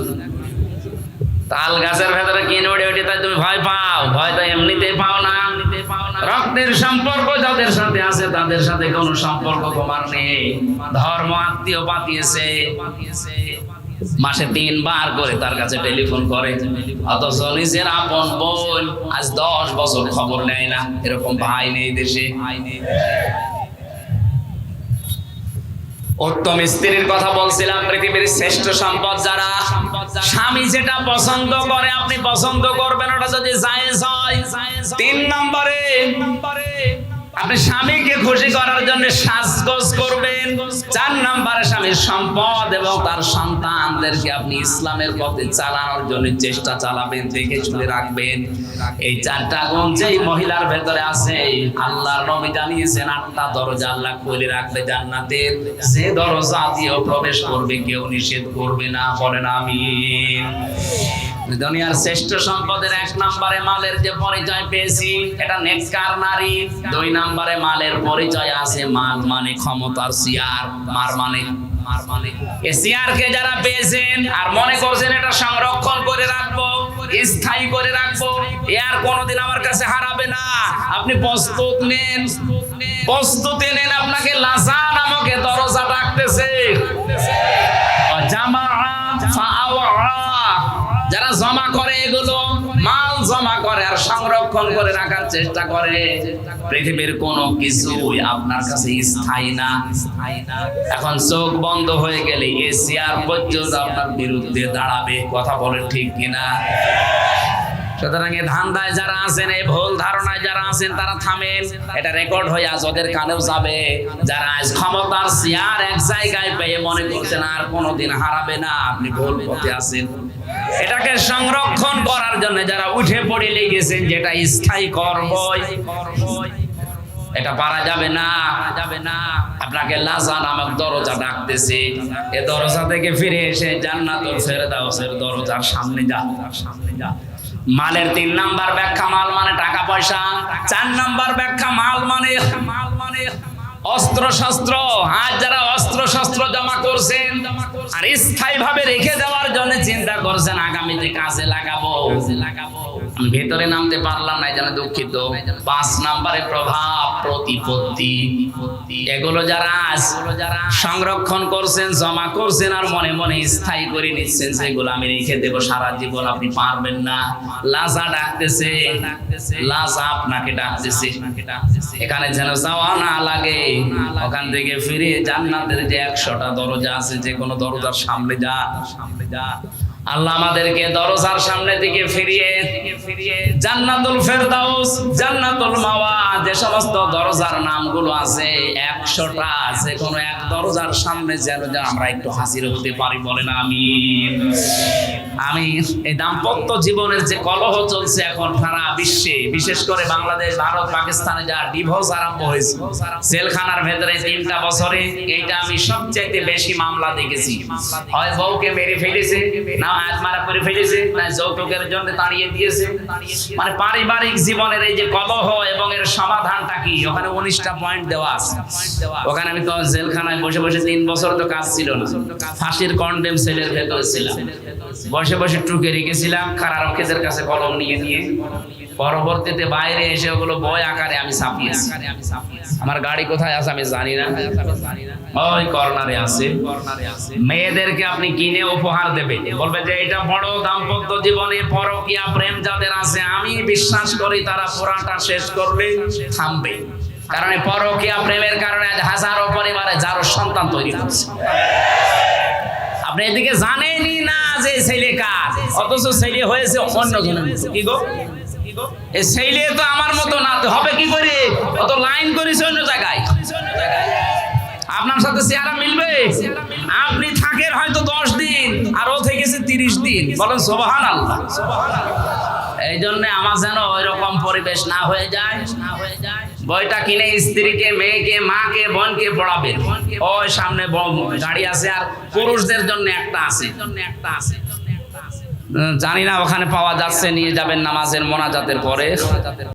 তাল গাছের ভেতরে কি নড়ে উঠে তাই তুমি ভয় পাও? ভয় তো এমনিতে পাও না। রক্তের সম্পর্ক যাদের সাথে আছে তাদের সাথে কোনো সম্পর্ক তোমার নেই। ধর্ম আত্মীয় পাতিয়েছে, মাসে 3 বার করে তার কাছে টেলিফোন করে, অথচ নিজের আপন বোন আজ 10 বছর খবর নেয় না। এরকম ভাই নেই দেশে। উত্তম স্ত্রীর কথা বলছিলাম, পৃথিবীর শ্রেষ্ঠ সম্পদ যারা, স্বামী যেটা পছন্দ করে আপনি পছন্দ করবেন, ওটা যদি জায়েজ হয়। 3 নম্বরে আপনি স্বামীকে খুশি করার জন্য সাজগোজ করবেন। 4 নম্বরে স্বামীর সম্পদ এবং তার সন্তানদেরকে আপনি ইসলামের পথে চালানোর জন্য চেষ্টা চালাবেন, দেখে শুনে রাখবেন। এই 4টা গুণ যেই মহিলার ভেতরে আছে, আল্লাহর নবী জানিয়েছেন 8টা দরজা আল্লাহ খুলে রাখবে জান্নাতের, যে দরজা দিয়ে প্রবেশ করবে কেউ নিষেধ করবে না। বলেন আমিন। দুনিয়ার শ্রেষ্ঠ সম্পদের 1 নম্বরে মালের যে পরিচয় পেয়েছি, এটা নেককার নারী। 2 নম্বরে মালের পরিচয় আছে, মাল মানে ক্ষমতার চেয়ার, মার মানে এই চেয়ারকে যারা পেয়েছেন আর মনে করছেন এটা সংরক্ষণ করে রাখবো, স্থায়ী করে রাখবো, এ আর কোনোদিন আমার কাছে হারাবে না, আপনি প্রস্তুত নেন, প্রস্তুতি নেন। আপনাকে লাজা নামক দরজা ডাকতেছে। যারা জমা করে, এগুলো মাল জমা করে আর সংরক্ষণ করে রাখার চেষ্টা করে, পৃথিবীর কোনো কিছুই আপনার কাছে স্থায়ী না। এখন চোখ বন্ধ হয়ে গেলে এ চেয়ার পর্যন্ত আপনার বিরুদ্ধে দাঁড়াবে। কথা বলেন ঠিক কিনা? সুতরাং এই ধান্দায় যারা আছেন, এই ভুল ধারণায় যারা আছেন, তারা থামেন। এটা রেকর্ড হয়ে আজ ওদের কানেও যাবে। যারা আজ ক্ষমতার চেয়ার এক জায়গায় পেয়ে মনে করছেন আর কোনোদিন হারাবে না, আপনি ভুল পথে আছেন। এটাকে সংরক্ষণ করার জন্য যারা উঠে পড়ে লেগেছেন, যেটা স্থায়ী করবই, এটা পারা যাবে না। আপনাকে লাজা নামক দরজা ডাকতেছে। এ দরজা থেকে ফিরে এসে জান্নাতুল ফেরদাউসের দরজার সামনে যান। মালের 3 নাম্বার ব্যাখ্যা, মাল মানে টাকা পয়সা। 4 নাম্বার ব্যাখ্যা, মাল মানে অস্ত্র শস্ত্র। আজ যারা অস্ত্র শস্ত্র জমা করছেন আর স্থায়ী ভাবে রেখে দেওয়ার জন্য চিন্তা করছেন আগামীতে কাজে লাগাবো, ভেতরে নামতে পারলাম না, যেন দুঃখিত। 5 নম্বরে প্রভাব প্রতিপত্তি। এগুলো যারা সংরক্ষণ করছেন, জমা করছেন আর মনে মনে স্থায়ী করে নিচ্ছেন, সেগুলো আমি রেখে দেবো সারা জীবন, আপনি পারবেন না। লাজা ডাকতেছে, লাজা আপনাকে ডাকতেছে। এখানে যেন যাওয়া না লাগে, ওখান থেকে ফিরে জান্নাতের যে 100টা দরজা আছে, যে কোনো দরজার সামনে যা। আল্লাহ আমাদেরকে দরজার সামনে দিকে ফিরিয়ে জান্নাতুল ফেরদাউস, জান্নাতুল মাওয়া, যে সমস্ত দরজার নামগুলো আছে 100টা, যে কোনো এক দরজার সামনে যেন আমরা একটু হাজির হতে পারি। বলেন আমিন। আমি এই দাম্পত্য জীবনের যে কলহ চলছে এখন সারা বিশ্বে, বিশেষ করে বাংলাদেশ, ভারত, পাকিস্তানে যা ডিভোর্স আরম্ভ হয়েছে, জেলখানার ভেতরে 3টা বছরে, এইটা আমি সবচেয়ে বেশি মামলা দেখেছি। হয় বউকে মেরে ফেলেছে, না আত্মারা করে ফেলেছে, না যৌতুকের জন্য তাড়িয়ে দিয়েছে। মানে পারিবারিক জীবনের এই যে কলহ এবং এর সমাধানটা কি, ওখানে 19টা পয়েন্ট দেওয়া আছে। ওখানে আমি তো জেলখানায় বসে বসে 3 বছর তো কাজ ছিল না, ফাঁসির কন্ডেম সেলের ভেতরে ছিলাম, বসে বসে টুকে রেখেছিলাম কারারক্ষীদের কাছে কলম নিয়ে নিয়ে। পরবর্তীতে বাইরে এসে ওগুলো বই আকারে আমি ছাপিয়েছি। আমার গাড়ি কোথায় আছে আমি জানি না, ওই কর্নারে আছে। মেয়েদেরকে আপনি কিনে উপহার দেবে, বলবে যে এটা বড় দাম্পত্য জীবনে পরকীয়া প্রেম যাদের আছে, আমি বিশ্বাস করি তারা পুরাটা শেষ করবে, থামবে। কারণ পরকীয়া প্রেমের কারণে আজ হাজারো পরিবারে যার সন্তান তৈরি হচ্ছে। আপনি এদিকে জানেনই না যে ছেলে কার, অথচ ছেলে হয়েছে অন্য জনের। কি গো, এই ছেলে তো আমার মতো না, হবে কি করে? অত লাইন করেছে অন্য জায়গায়, আপনার সাথে চেহারা মিলবে? আপনি থাকেন হয়তো 10 দিন, আর ও থেকেছে 30 দিন। বলেন সুবহানাল্লাহ। এই জন্য আমার যেন ওই রকম পরিবেশ না হয়ে যায়। বইটা কিনে স্ত্রীকে, মেয়েকে, মাকে, বোনকে পড়াবেন। ওই সামনে গাড়ি আছে, আর পুরুষদের জন্য একটা আছে। জানি না ওখানে পাওয়া যাচ্ছে, নিয়ে যাবেন নামাজের মোনাজাতের পরে।